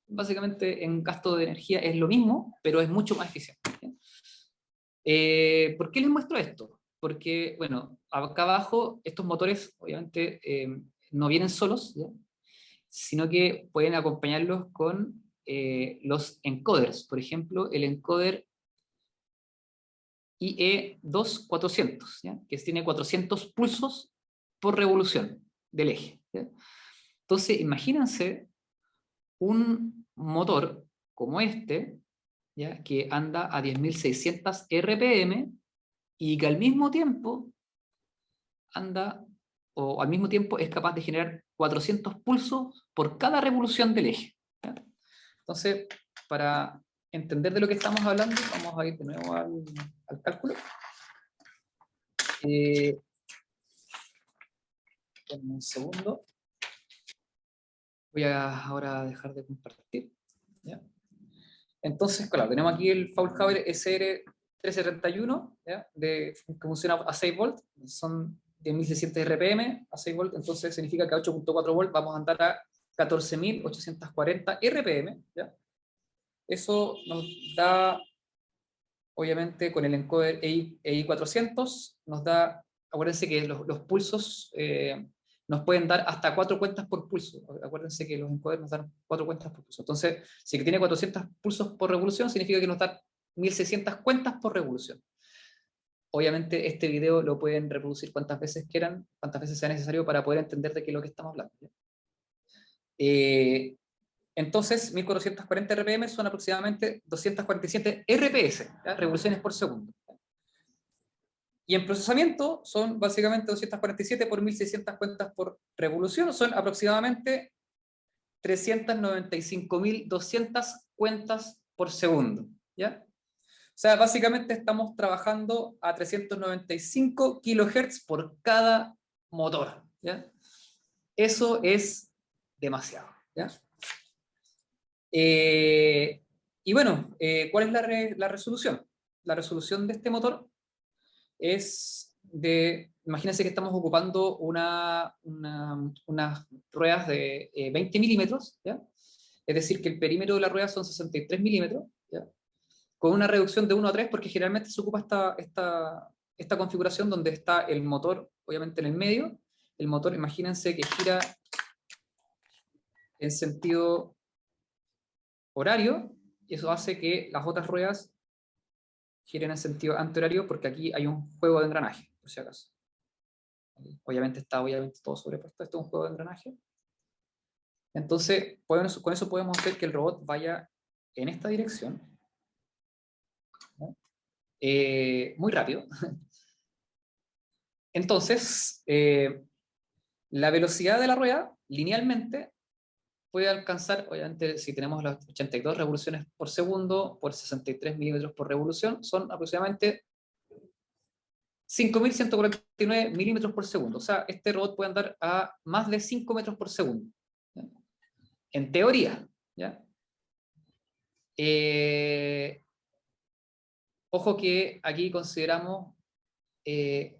básicamente en gasto de energía es lo mismo, pero es mucho más eficiente. ¿Por qué les muestro esto? Porque, bueno, acá abajo estos motores obviamente no vienen solos, ¿ya? Sino que pueden acompañarlos con los encoders. Por ejemplo, el encoder IE2400, ¿ya? Que tiene 400 pulsos por revolución del eje, ¿ya? Entonces, imagínense un motor como este, ¿ya? Que anda a 10.600 RPM y que al mismo tiempo es capaz de generar 400 pulsos por cada revolución del eje, ¿ya? Entonces, para entender de lo que estamos hablando, vamos a ir de nuevo al cálculo. En un segundo. Voy a ahora dejar de compartir, ¿ya? Entonces, claro, tenemos aquí el Faulhaber SR 1331, ¿ya? Que funciona a 6 volts, son 10.600 RPM a 6 volts, entonces significa que a 8.4 volts vamos a andar a 14.840 RPM, ¿ya? Eso nos da, obviamente, con el encoder EI400, nos da, acuérdense que los pulsos nos pueden dar hasta 4 cuentas por pulso. Acuérdense que los encoders nos dan 4 cuentas por pulso. Entonces, si tiene 400 pulsos por revolución, significa que nos da 1.600 cuentas por revolución. Obviamente este video lo pueden reproducir cuantas veces quieran, cuantas veces sea necesario para poder entender de qué es lo que estamos hablando. Entonces, 1440 RPM son aproximadamente 247 RPS, ¿ya? Revoluciones por segundo. Y en procesamiento son básicamente 247 por 1.600 cuentas por revolución, son aproximadamente 395.200 cuentas por segundo, ¿ya? O sea, básicamente estamos trabajando a 395 kHz por cada motor, ¿ya? Eso es demasiado, ¿ya? Y bueno, ¿cuál es la resolución? La resolución de este motor es de, imagínense que estamos ocupando unas ruedas de 20 milímetros, ¿ya? Es decir, que el perímetro de la rueda son 63 milímetros, ¿ya? Con una reducción de 1 a 3, porque generalmente se ocupa esta configuración donde está el motor, obviamente en el medio. El motor, imagínense que gira en sentido horario, y eso hace que las otras ruedas giren en sentido antihorario, porque aquí hay un juego de engranaje, por si acaso. Obviamente está todo sobrepuesto, esto es un juego de engranaje. Entonces, con eso podemos hacer que el robot vaya en esta dirección, ¿no? Muy rápido. Entonces, la velocidad de la rueda, linealmente, puede alcanzar, obviamente, si tenemos las 82 revoluciones por segundo por 63 milímetros por revolución, son aproximadamente 5.149 milímetros por segundo. O sea, este robot puede andar a más de 5 metros por segundo, ¿ya? En teoría, ¿ya? Ojo que aquí consideramos,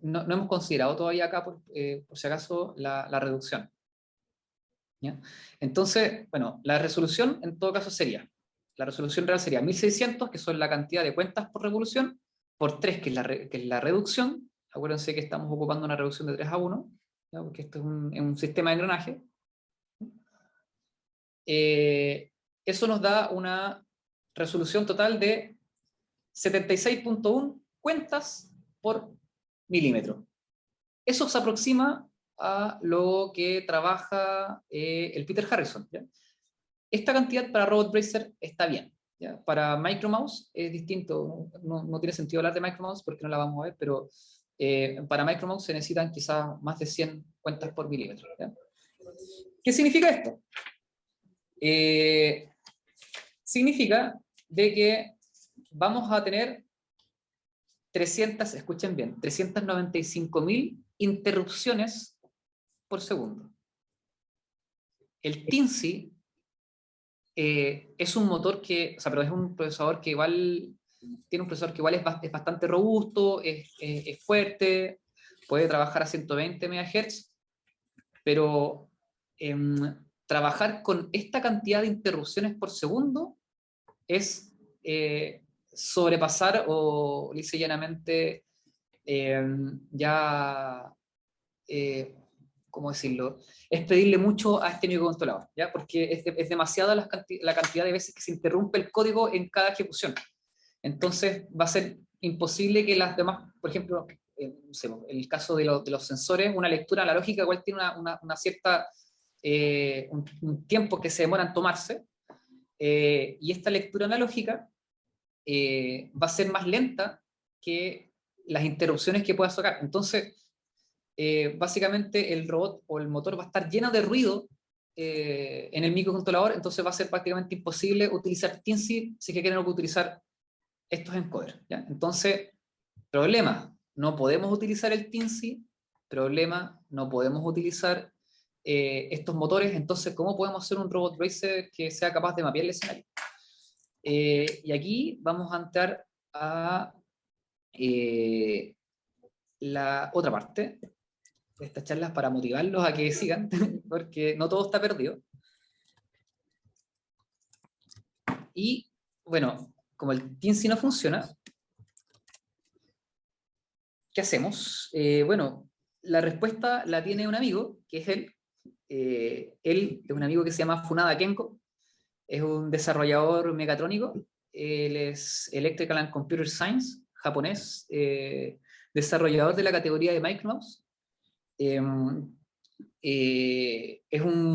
no hemos considerado todavía acá, por si acaso, la reducción, ¿ya? Entonces, bueno, la resolución en todo caso sería, la resolución real sería 1.600, que son la cantidad de cuentas por revolución, por 3, que es la reducción. Acuérdense que estamos ocupando una reducción de 3 a 1, ¿ya? Porque esto es un sistema de engranaje. Eso nos da una resolución total de 76.1 cuentas por milímetro. Eso se aproxima a lo que trabaja el Peter Harrison, ¿ya? Esta cantidad para Robot Racer está bien, ¿ya? Para Micromouse es distinto, no tiene sentido hablar de Micromouse porque no la vamos a ver, pero para Micromouse se necesitan quizás más de 100 cuentas por milímetro, ¿ya? ¿Qué significa esto? Significa de que vamos a tener 300, escuchen bien, 395.000 interrupciones por segundo. El Teensy es un motor que, o sea, pero es un procesador que igual, tiene un procesador que igual es bastante robusto, es fuerte, puede trabajar a 120 MHz, pero trabajar con esta cantidad de interrupciones por segundo es sobrepasar o lisa y llanamente ¿cómo decirlo? Es pedirle mucho a este microcontrolador, ¿ya? Porque es demasiada la cantidad de veces que se interrumpe el código en cada ejecución. Entonces va a ser imposible que las demás, por ejemplo, no sé, el caso de los sensores, una lectura analógica igual tiene una cierta, un tiempo que se demora en tomarse, y esta lectura analógica va a ser más lenta que las interrupciones que pueda sacar. Entonces, básicamente el robot o el motor va a estar lleno de ruido en el microcontrolador, entonces va a ser prácticamente imposible utilizar Teensy si que quieren utilizar estos encoders, ¿ya? Entonces, problema, no podemos utilizar el Teensy, problema, no podemos utilizar estos motores, entonces, ¿cómo podemos hacer un robot racer que sea capaz de mapear el escenario? Y aquí vamos a entrar a La otra parte de estas charlas para motivarlos a que sigan, porque no todo está perdido. Y bueno, como el Teensy no funciona, ¿qué hacemos? Bueno, la respuesta la tiene un amigo, que es él. Él es un amigo que se llama Funada Kenko, es un desarrollador mecatrónico, él es Electrical and Computer Science, japonés, desarrollador de la categoría de Micromouse. Es un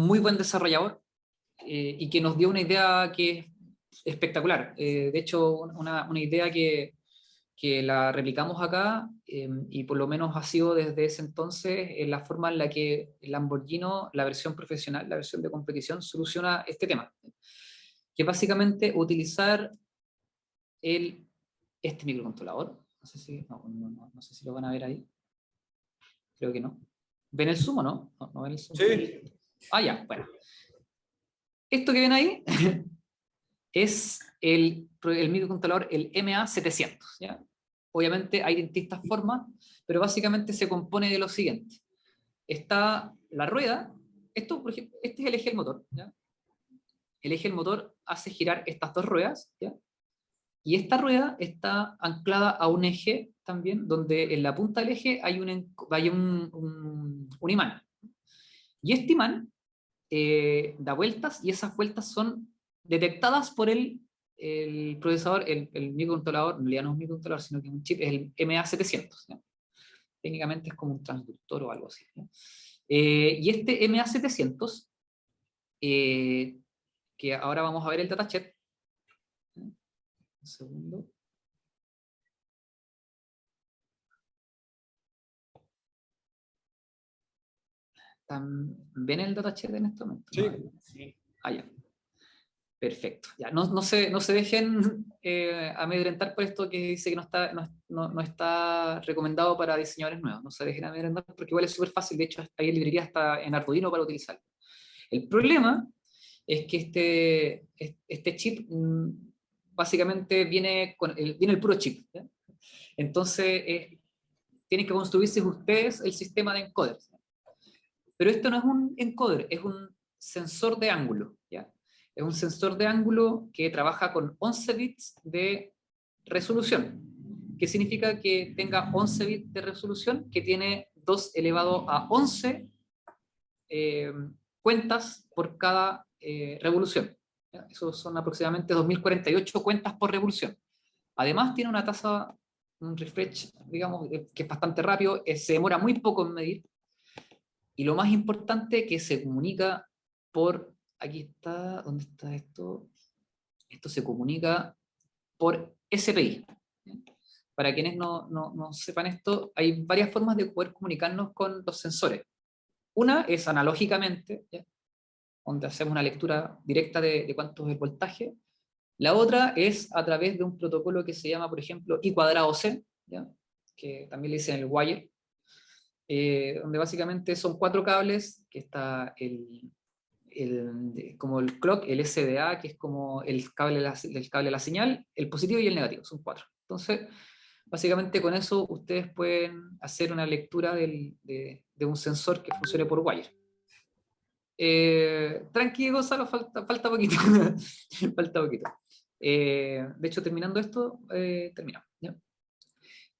muy buen desarrollador y que nos dio una idea que es espectacular. De hecho, una idea que la replicamos acá y por lo menos ha sido desde ese entonces la forma en la que el Lamborghini, la versión profesional, la versión de competición, soluciona este tema, que es básicamente utilizar este microcontrolador. No sé si, no sé si lo van a ver ahí. Creo que no. ¿Ven el zoom o no? No ven el zoom. Sí. Ah, ya, bueno. Esto que ven ahí es el microcontrolador, el MA700, ¿ya? Obviamente hay distintas formas, pero básicamente se compone de lo siguiente. Está la rueda, esto, por ejemplo, este es el eje del motor, ¿ya? El eje del motor hace girar estas dos ruedas, ¿ya? Y esta rueda está anclada a un eje también, donde en la punta del eje hay un imán. Y este imán da vueltas y esas vueltas son detectadas por el procesador, el microcontrolador, en realidad no es un microcontrolador, sino que es un chip, es el MA700. ¿Ya? Técnicamente es como un transductor o algo así. ¿Ya? Y este MA700, que ahora vamos a ver el datasheet. Un segundo. ¿Ven el datasheet en este momento? Sí. Sí. Ah, ya. Perfecto. Ya, no se dejen amedrentar por esto que dice que no está recomendado para diseñadores nuevos. No se dejen amedrentar porque igual es súper fácil. De hecho, hay librerías hasta en Arduino para utilizarlo. El problema es que este chip básicamente viene el puro chip. ¿Ya? Entonces, tienen que construirse ustedes el sistema de encoders. Pero esto no es un encoder, es un sensor de ángulo. ¿Ya? Es un sensor de ángulo que trabaja con 11 bits de resolución. ¿Qué significa que tenga 11 bits de resolución? Que tiene 2 elevado a 11 cuentas por cada revolución. ¿Ya? Eso son aproximadamente 2048 cuentas por revolución. Además tiene una tasa, un refresh, digamos, que es bastante rápido, se demora muy poco en medir. Y lo más importante, que se comunica por, aquí está, ¿dónde está esto? Esto se comunica por SPI. Para quienes no sepan esto, hay varias formas de poder comunicarnos con los sensores. Una es analógicamente, ¿ya? Donde hacemos una lectura directa de cuánto es el voltaje. La otra es a través de un protocolo que se llama, por ejemplo, I²C, ¿ya? Que también le dicen el wire, donde básicamente son 4 cables, que está como el clock, el SDA, que es como el cable de la señal, el positivo y el negativo, son 4. Entonces, básicamente con eso ustedes pueden hacer una lectura de un sensor que funcione por wire. Tranquilo, Gonzalo, falta poquito. Falta poquito. De hecho, terminando esto, terminamos. ¿Ya?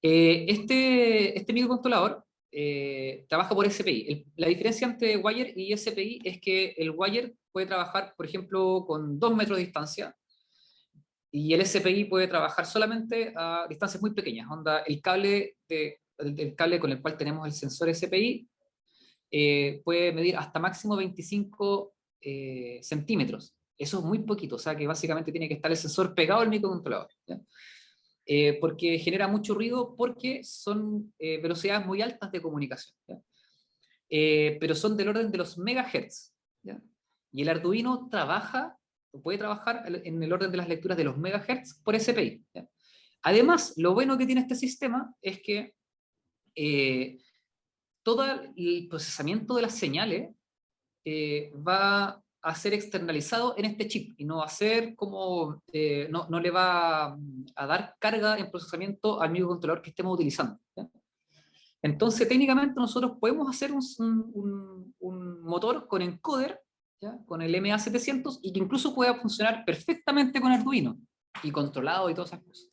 Este microcontrolador trabaja por SPI. La diferencia entre wire y SPI es que el wire puede trabajar, por ejemplo, con 2 metros de distancia y el SPI puede trabajar solamente a distancias muy pequeñas. Onda, el cable con el cual tenemos el sensor SPI puede medir hasta máximo 25 centímetros. Eso es muy poquito, o sea que básicamente tiene que estar el sensor pegado al microcontrolador. ¿Ya? Porque genera mucho ruido porque son velocidades muy altas de comunicación. ¿Ya? Pero son del orden de los megahertz. ¿Ya? Y el Arduino puede trabajar en el orden de las lecturas de los megahertz por SPI. ¿Ya? Además, lo bueno que tiene este sistema es que todo el procesamiento de las señales va a ser externalizado en este chip y no va a ser como, no le va a dar carga en procesamiento al microcontrolador que estemos utilizando, ¿ya? Entonces, técnicamente nosotros podemos hacer un motor con encoder, ¿ya? Con el MA700 y que incluso pueda funcionar perfectamente con Arduino y controlado y todas esas cosas.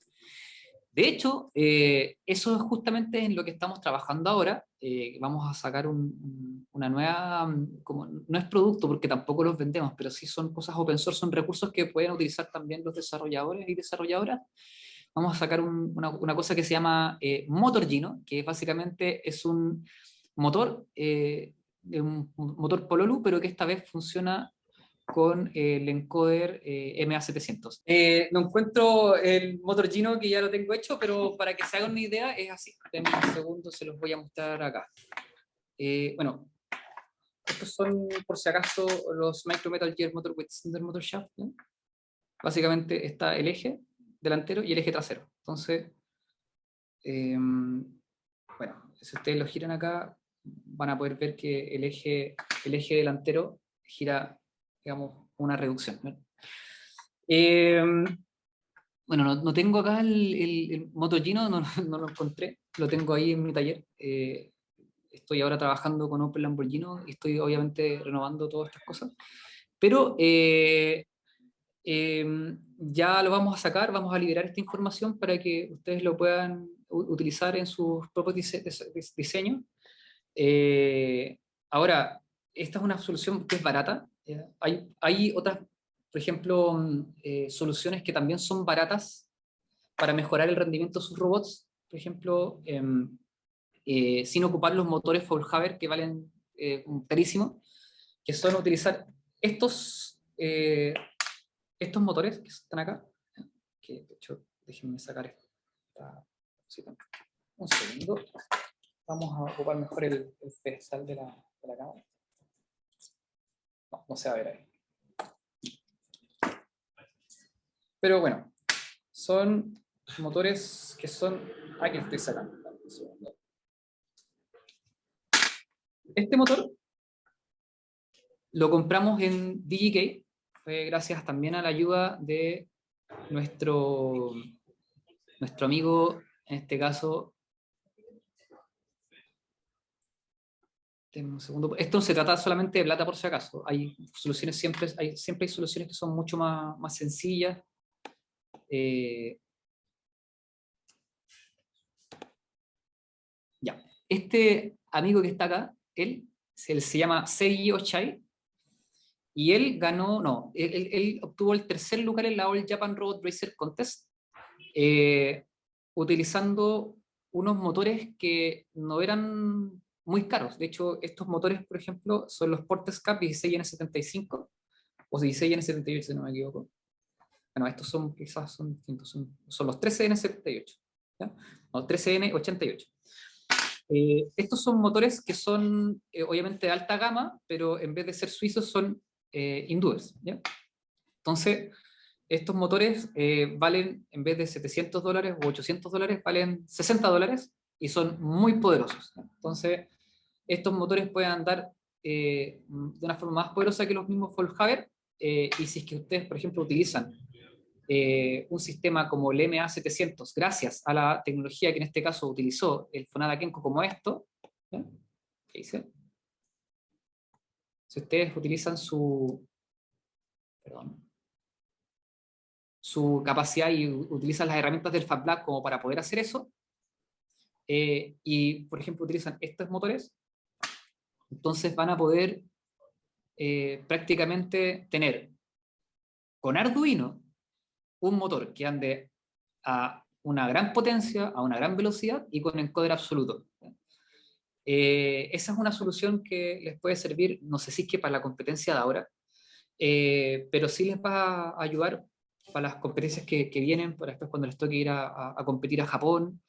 De hecho, eso es justamente en lo que estamos trabajando ahora. Vamos a sacar una nueva, como, no es producto porque tampoco los vendemos, pero sí son cosas open source, son recursos que pueden utilizar también los desarrolladores y desarrolladoras. Vamos a sacar una cosa que se llama MotorGino, que básicamente es un motor, un motor Pololu, pero que esta vez funciona con el encoder MA700. No encuentro el MotorGino, que ya lo tengo hecho, pero para que se hagan una idea es así. En un segundo se los voy a mostrar acá. Bueno, estos son, por si acaso, los Micrometal Gear Motor with Cinder Motor Shaft, ¿no? Básicamente está el eje delantero y el eje trasero. Entonces, bueno, si ustedes lo giran acá, van a poder ver que el eje delantero gira, digamos, una reducción, ¿no? Bueno, no tengo acá el MotorGino, no lo encontré, lo tengo ahí en mi taller. Estoy ahora trabajando con Open Lamborghini y estoy obviamente renovando todas estas cosas. Pero ya lo vamos a sacar, vamos a liberar esta información para que ustedes lo puedan utilizar en sus propios diseños. Ahora, esta es una solución que es barata. Hay otras, por ejemplo, soluciones que también son baratas para mejorar el rendimiento de sus robots, por ejemplo, sin ocupar los motores Faulhaber que valen carísimo, que son utilizar estos motores que están acá, que de hecho, déjenme sacar esta cosita. Un segundo. Vamos a ocupar mejor el pedestal de la cámara. No se va a ver ahí. Pero bueno, son motores que son... Aquí lo estoy sacando. Un segundo. Este motor lo compramos en DGK. Fue gracias también a la ayuda de nuestro amigo, en este caso... Un segundo. Esto no se trata solamente de plata por si acaso. Hay soluciones siempre hay soluciones que son mucho más sencillas. Ya. Este amigo que está acá, él se llama Seiji Ochai, y él ganó, no, él obtuvo el tercer lugar en la All Japan Robot Racer Contest, utilizando unos motores que no eran muy caros. De hecho, estos motores, por ejemplo, son los Portescap 16N75 o 16N78, si no me equivoco. Bueno, estos son, quizás son distintos, son los 13N78, ¿ya? No, 13N88. Estos son motores que son obviamente de alta gama, pero en vez de ser suizos son hindúes, ¿ya? Entonces, estos motores valen, en vez de $700 o $800, valen $60 y son muy poderosos, ¿ya? Entonces, estos motores pueden andar de una forma más poderosa que los mismos Faulhaber, y si es que ustedes, por ejemplo, utilizan un sistema como el MA700, gracias a la tecnología que en este caso utilizó el Fonada Kenko como esto, ¿ya? ¿Qué dice? Si ustedes utilizan su capacidad y utilizan las herramientas del FabLab como para poder hacer eso, y por ejemplo utilizan estos motores, entonces van a poder prácticamente tener con Arduino un motor que ande a una gran potencia, a una gran velocidad y con encoder absoluto. Esa es una solución que les puede servir, no sé si es que para la competencia de ahora, pero sí les va a ayudar para las competencias que vienen, para después cuando les toque ir a competir a Japón.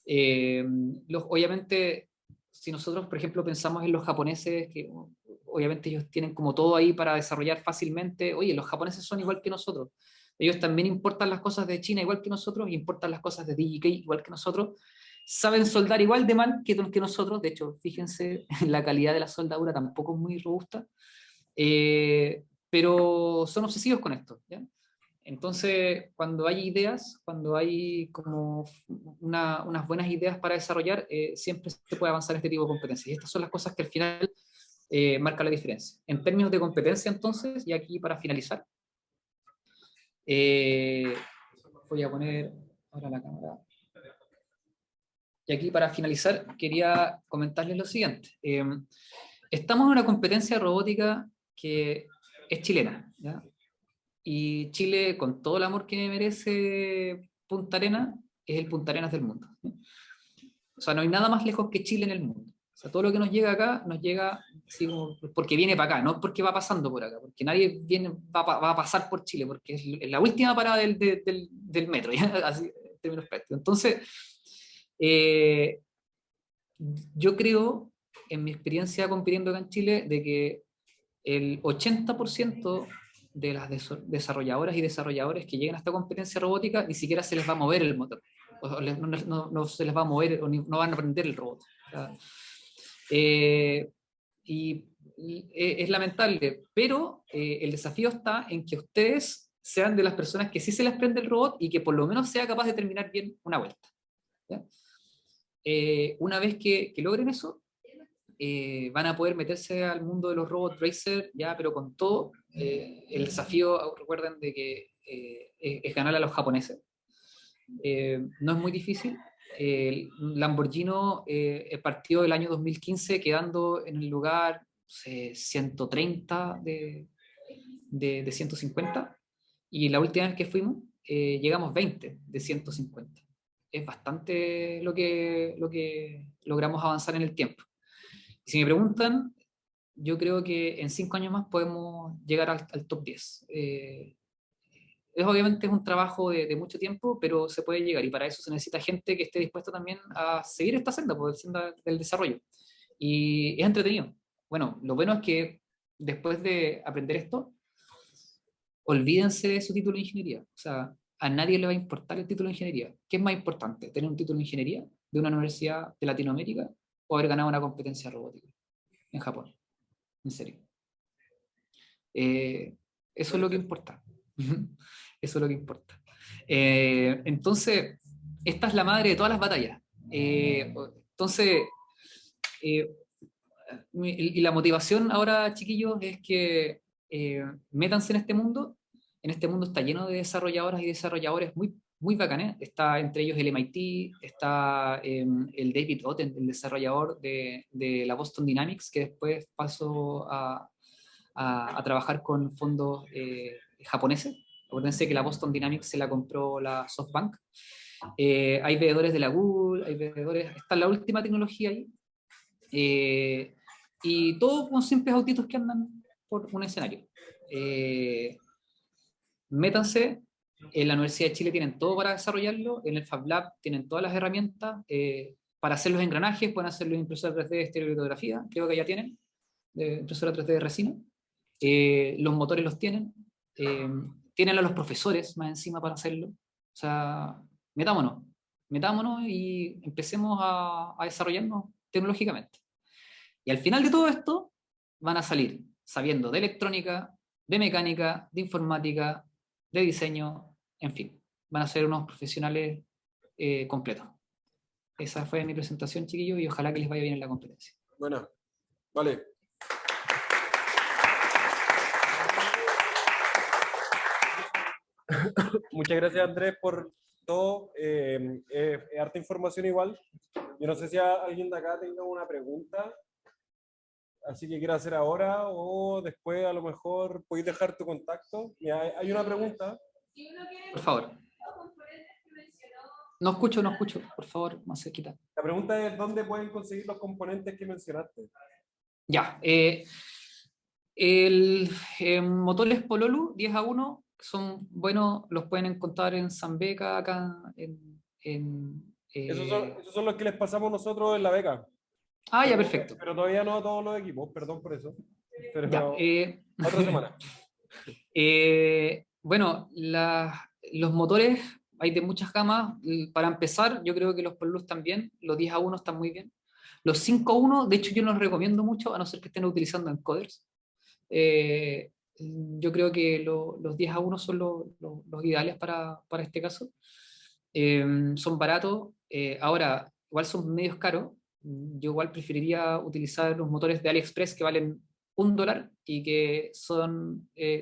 Obviamente, si nosotros, por ejemplo, pensamos en los japoneses, que obviamente ellos tienen como todo ahí para desarrollar fácilmente, oye, los japoneses son igual que nosotros. Ellos también importan las cosas de China igual que nosotros, importan las cosas de DGK igual que nosotros, saben soldar igual de mal que nosotros. De hecho, fíjense, la calidad de la soldadura tampoco es muy robusta, pero son obsesivos con esto, ¿ya? Entonces, cuando hay ideas, cuando hay como unas buenas ideas para desarrollar, siempre se puede avanzar en este tipo de competencias. Y estas son las cosas que al final marcan la diferencia. En términos de competencia, entonces, y aquí para finalizar, voy a poner ahora la cámara. Y aquí para finalizar, quería comentarles lo siguiente. Estamos en una competencia robótica que es chilena, ¿ya? Y Chile, con todo el amor que merece Punta Arenas, es el Punta Arenas del mundo, ¿sí? O sea, no hay nada más lejos que Chile en el mundo. O sea, todo lo que nos llega acá, nos llega así como porque viene para acá, no porque va pasando por acá, porque nadie va a pasar por Chile, porque es la última parada del metro, ¿ya? Así, en términos prácticos. Entonces, eh, yo creo, en mi experiencia compitiendo acá en Chile, de que el 80% de las desarrolladoras y desarrolladores que llegan a esta competencia robótica ni siquiera se les va a mover el motor, no se les va a mover o no van a aprender el robot. O sea, eh, y es lamentable, pero el desafío está en que ustedes sean de las personas que sí se les prende el robot y que por lo menos sea capaz de terminar bien una vuelta, ¿ya? Una vez que logren eso, van a poder meterse al mundo de los robot racer ya, pero con todo. El desafío, recuerden, de que es ganar a los japoneses. No es muy difícil. El Lamborghini partió el año 2015 quedando en el lugar 130 de 150, y la última vez que fuimos llegamos 20 de 150. Es bastante lo que logramos avanzar en el tiempo. Si me preguntan, yo creo que en 5 años más podemos llegar al top 10. Obviamente es un trabajo de mucho tiempo, pero se puede llegar, y para eso se necesita gente que esté dispuesta también a seguir esta senda, por la senda del desarrollo. Y es entretenido. Bueno, lo bueno es que después de aprender esto, olvídense de su título de ingeniería. O sea, a nadie le va a importar el título de ingeniería. ¿Qué es más importante? ¿Tener un título de ingeniería de una universidad de Latinoamérica o haber ganado una competencia robótica en Japón? En serio. Eso es lo que importa. Eso es lo que importa. Entonces, esta es la madre de todas las batallas. Entonces, eh, y la motivación ahora, chiquillos, es que métanse en este mundo. En este mundo está lleno de desarrolladoras y desarrolladores muy, muy bacanes. Está entre ellos el MIT, está el David Otten, el desarrollador de la Boston Dynamics, que después pasó a trabajar con fondos japoneses. Acuérdense que la Boston Dynamics se la compró la SoftBank. Hay veedores de la Google, hay veedores, está la última tecnología ahí. Y todo con simples autitos que andan por un escenario. Métanse, en la Universidad de Chile tienen todo para desarrollarlo, en el Fab Lab tienen todas las herramientas, para hacer los engranajes pueden hacerlo en impresora 3D de estereolitografía, creo que ya tienen, impresora 3D de resina. Los motores los tienen, tienen a los profesores más encima para hacerlo. O sea, metámonos y empecemos a desarrollarnos tecnológicamente. Y al final de todo esto van a salir sabiendo de electrónica, de mecánica, de informática, de diseño, en fin. Van a ser unos profesionales completos. Esa fue mi presentación, chiquillos, y ojalá que les vaya bien en la competencia. Bueno, vale. Muchas gracias, Andrés, por todo. Harta información igual. Yo no sé si alguien de acá tenga una pregunta, así que quiera hacer ahora o después a lo mejor podéis dejar tu contacto. Mira, hay una pregunta. Por favor. No escucho, por favor, más cerquita. La pregunta es, ¿dónde pueden conseguir los componentes que mencionaste? Ya, motores Pololu 10A1 son buenos, los pueden encontrar en Sambeca, acá Esos son los que les pasamos nosotros en la beca. Ah, ya, perfecto. Pero todavía no todos los equipos, perdón por eso. Pero ya, otra semana. Bueno, los motores hay de muchas gamas. Para empezar, yo creo que los Pololu están bien, los 10A1 están muy bien. Los 5A1, de hecho, yo no los recomiendo mucho, a no ser que estén utilizando encoders. Yo creo que los 10 a 1 son los ideales para este caso. Son baratos. Ahora, igual son medios caros. Yo igual preferiría utilizar los motores de AliExpress que valen $1 y que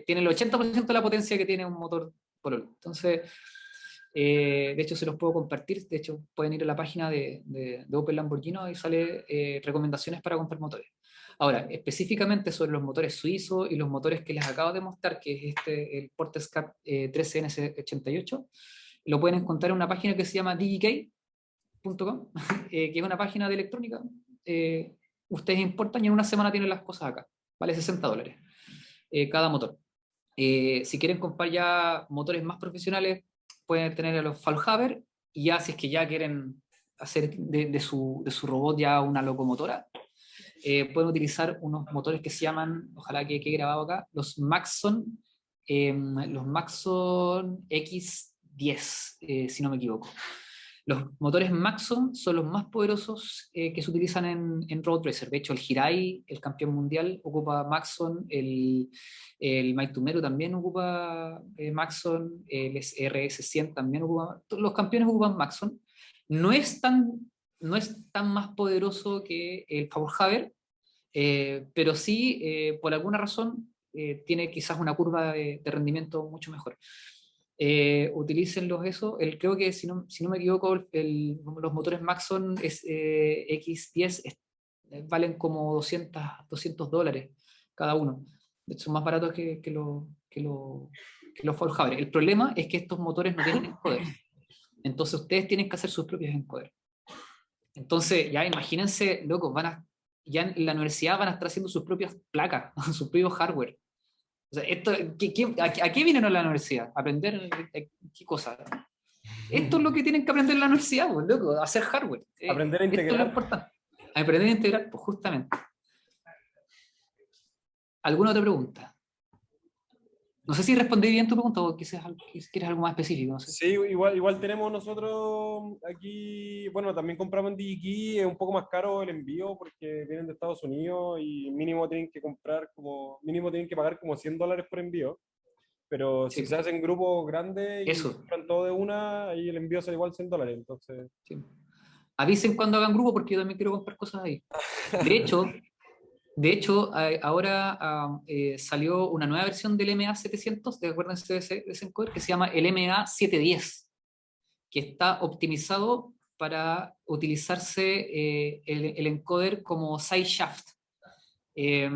tienen el 80% de la potencia que tiene un motor Polol. Entonces, de hecho, se los puedo compartir. De hecho, pueden ir a la página de Opel Lamborghini y sale recomendaciones para comprar motores. Ahora, específicamente sobre los motores suizos y los motores que les acabo de mostrar, que es el Portescap 13NS88, lo pueden encontrar en una página que se llama digicay.com, que es una página de electrónica. Ustedes importan y en una semana tienen las cosas acá. Vale $60 cada motor. Si quieren comprar ya motores más profesionales, pueden tener a los Faulhaber, y ya si es que ya quieren hacer de su robot ya una locomotora, pueden utilizar unos motores que se llaman, ojalá que quede grabado acá, los Maxon X10, si no me equivoco. Los motores Maxon son los más poderosos que se utilizan en Road Racer. De hecho, el Hirai, el campeón mundial, ocupa Maxon, el Maitumeru también ocupa Maxon, el RS100 también ocupa, todos los campeones ocupan Maxon. No es tan más poderoso que el Faulhaber, pero sí, por alguna razón, tiene quizás una curva de rendimiento mucho mejor. Utilícenlos eso. Creo que, si no me equivoco, los motores Maxon X10 valen como $200 cada uno. De hecho, son más baratos que los Faulhaber. El problema es que estos motores no tienen encoder. Entonces ustedes tienen que hacer sus propios encoders. Entonces, ya imagínense, locos, ya en la universidad van a estar haciendo sus propias placas, sus propios hardware. O sea, ¿a qué vienen a la universidad? ¿A aprender qué cosa? Esto es lo que tienen que aprender en la universidad, pues, loco, a hacer hardware. Aprender a integrar. Esto es lo importante. Aprender a integrar, pues justamente. ¿Alguna otra pregunta? No sé si respondí bien tu pregunta o quizás quieres algo más específico. No sé. Sí, igual tenemos nosotros aquí, bueno, también compramos en DigiKey, es un poco más caro el envío porque vienen de Estados Unidos y mínimo tienen que pagar como $100 por envío. Pero si Sí. se hacen grupos grandes y Eso. compran todo de una, ahí el envío sale igual $100, entonces... Sí. Avisen cuando hagan grupo porque yo también quiero comprar cosas ahí. De hecho, ahora salió una nueva versión del MA700, acuérdense de ese encoder, que se llama el MA710, que está optimizado para utilizarse el encoder como side shaft. Que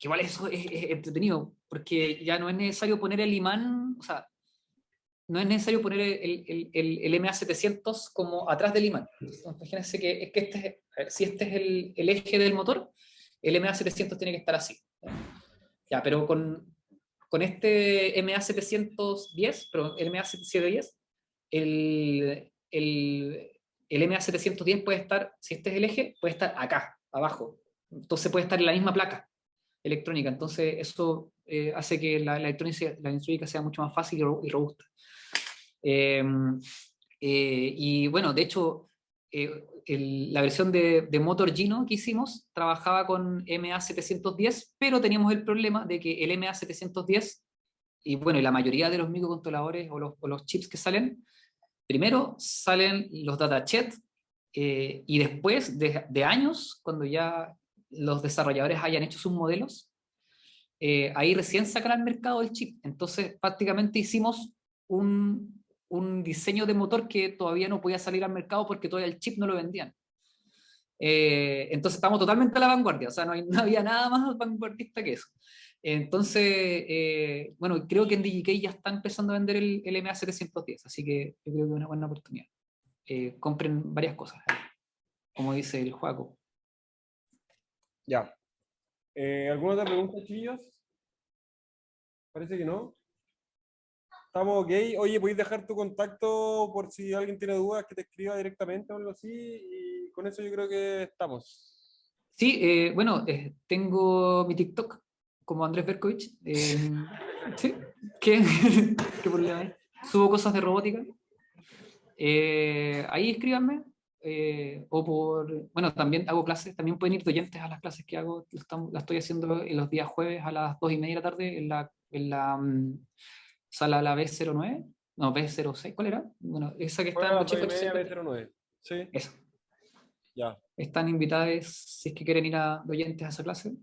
igual eso es entretenido, porque ya no es necesario poner el imán, o sea, no es necesario poner el MA700 como atrás del imán. Entonces, imagínense que si este es el eje del motor, el MA700 tiene que estar así. Ya, pero con este MA710, pero el MA710, el MA710 puede estar, si este es el eje, puede estar acá, abajo. Entonces puede estar en la misma placa electrónica. Entonces eso hace que la electrónica sea mucho más fácil y robusta. Y bueno, de hecho, la versión de Motor Gino que hicimos trabajaba con MA710, pero teníamos el problema de que el MA710, y bueno, y la mayoría de los microcontroladores o los chips que salen, primero salen los datasheets, y después de años, cuando ya los desarrolladores hayan hecho sus modelos, ahí recién sacan al mercado el chip. Entonces prácticamente hicimos un diseño de motor que todavía no podía salir al mercado porque todavía el chip no lo vendían. Entonces estamos totalmente a la vanguardia, o sea, no había nada más vanguardista que eso. Entonces, bueno, creo que en DigiKey ya está empezando a vender el MA710, así que yo creo que es una buena oportunidad. Compren varias cosas, como dice el Joaco. Ya. ¿Alguna otra pregunta, chiquillos? Parece que no. Estamos ok. Oye, ¿podéis dejar tu contacto por si alguien tiene dudas que te escriba directamente o algo así? Y con eso yo creo que estamos. Sí, bueno, tengo mi TikTok como Andrés Berkovich. Sí, ¿qué problema hay? Subo cosas de robótica. Ahí escríbanme. o por, bueno, también hago clases, también pueden ir de oyentes a las clases que hago, la estoy haciendo en los días jueves a las 2:30 de la tarde en la sala la B09, no, B06, ¿cuál era? Bueno, esa que está Juega en a las Pacheco 2:30, 870. 09. Sí, Eso. ya. Están invitadas si es que quieren ir de oyentes a esa clase.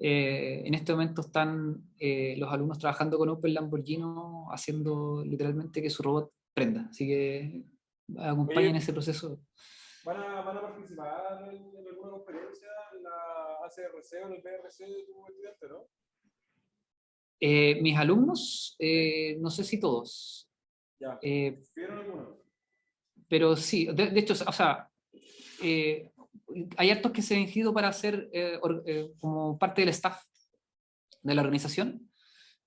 En este momento están los alumnos trabajando con Opel Lamborghini haciendo literalmente que su robot prenda. Así que acompañen Oye, ese proceso. ¿van a participar en alguna conferencia en la ACRC o en el BRC de tu estudiante, no? Mis alumnos, no sé si todos, Ya. eh, ¿Vieron alguno? pero sí, de hecho, o sea, eh, hay hartos que se han elegido para ser como parte del staff de la organización.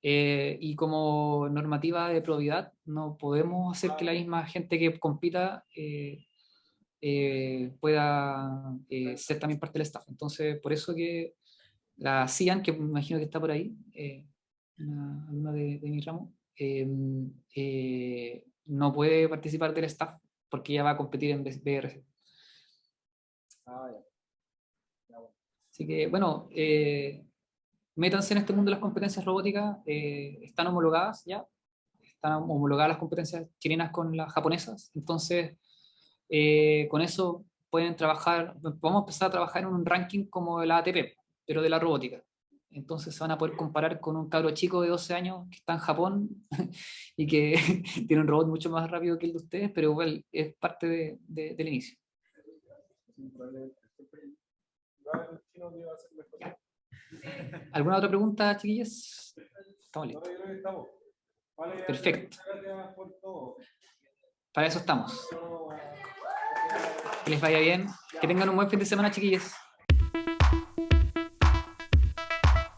Y como normativa de probidad, no podemos hacer que la misma gente que compita pueda ser también parte del staff. Entonces, por eso que la CIAN, que me imagino que está por ahí, una alumna de mi ramo, no puede participar del staff porque ella va a competir en BRC. Ah, ya. Ya, bueno. Así que, bueno, métanse en este mundo de las competencias robóticas, están homologadas ya, están homologadas las competencias chilenas con las japonesas, entonces con eso pueden trabajar, vamos a empezar a trabajar en un ranking como el ATP, pero de la robótica. Entonces se van a poder comparar con un cabro chico de 12 años que está en Japón y que tiene un robot mucho más rápido que el de ustedes, pero igual es parte del inicio. Sí, probablemente. Igual el chino iba a ser mejor. ¿Alguna otra pregunta, chiquillas? Estamos No, yo listos. creo que estamos. Vale, Perfecto. muchas gracias por todo. Para eso estamos. No, Que les vaya bien. Que tengan un buen fin de semana, chiquillos.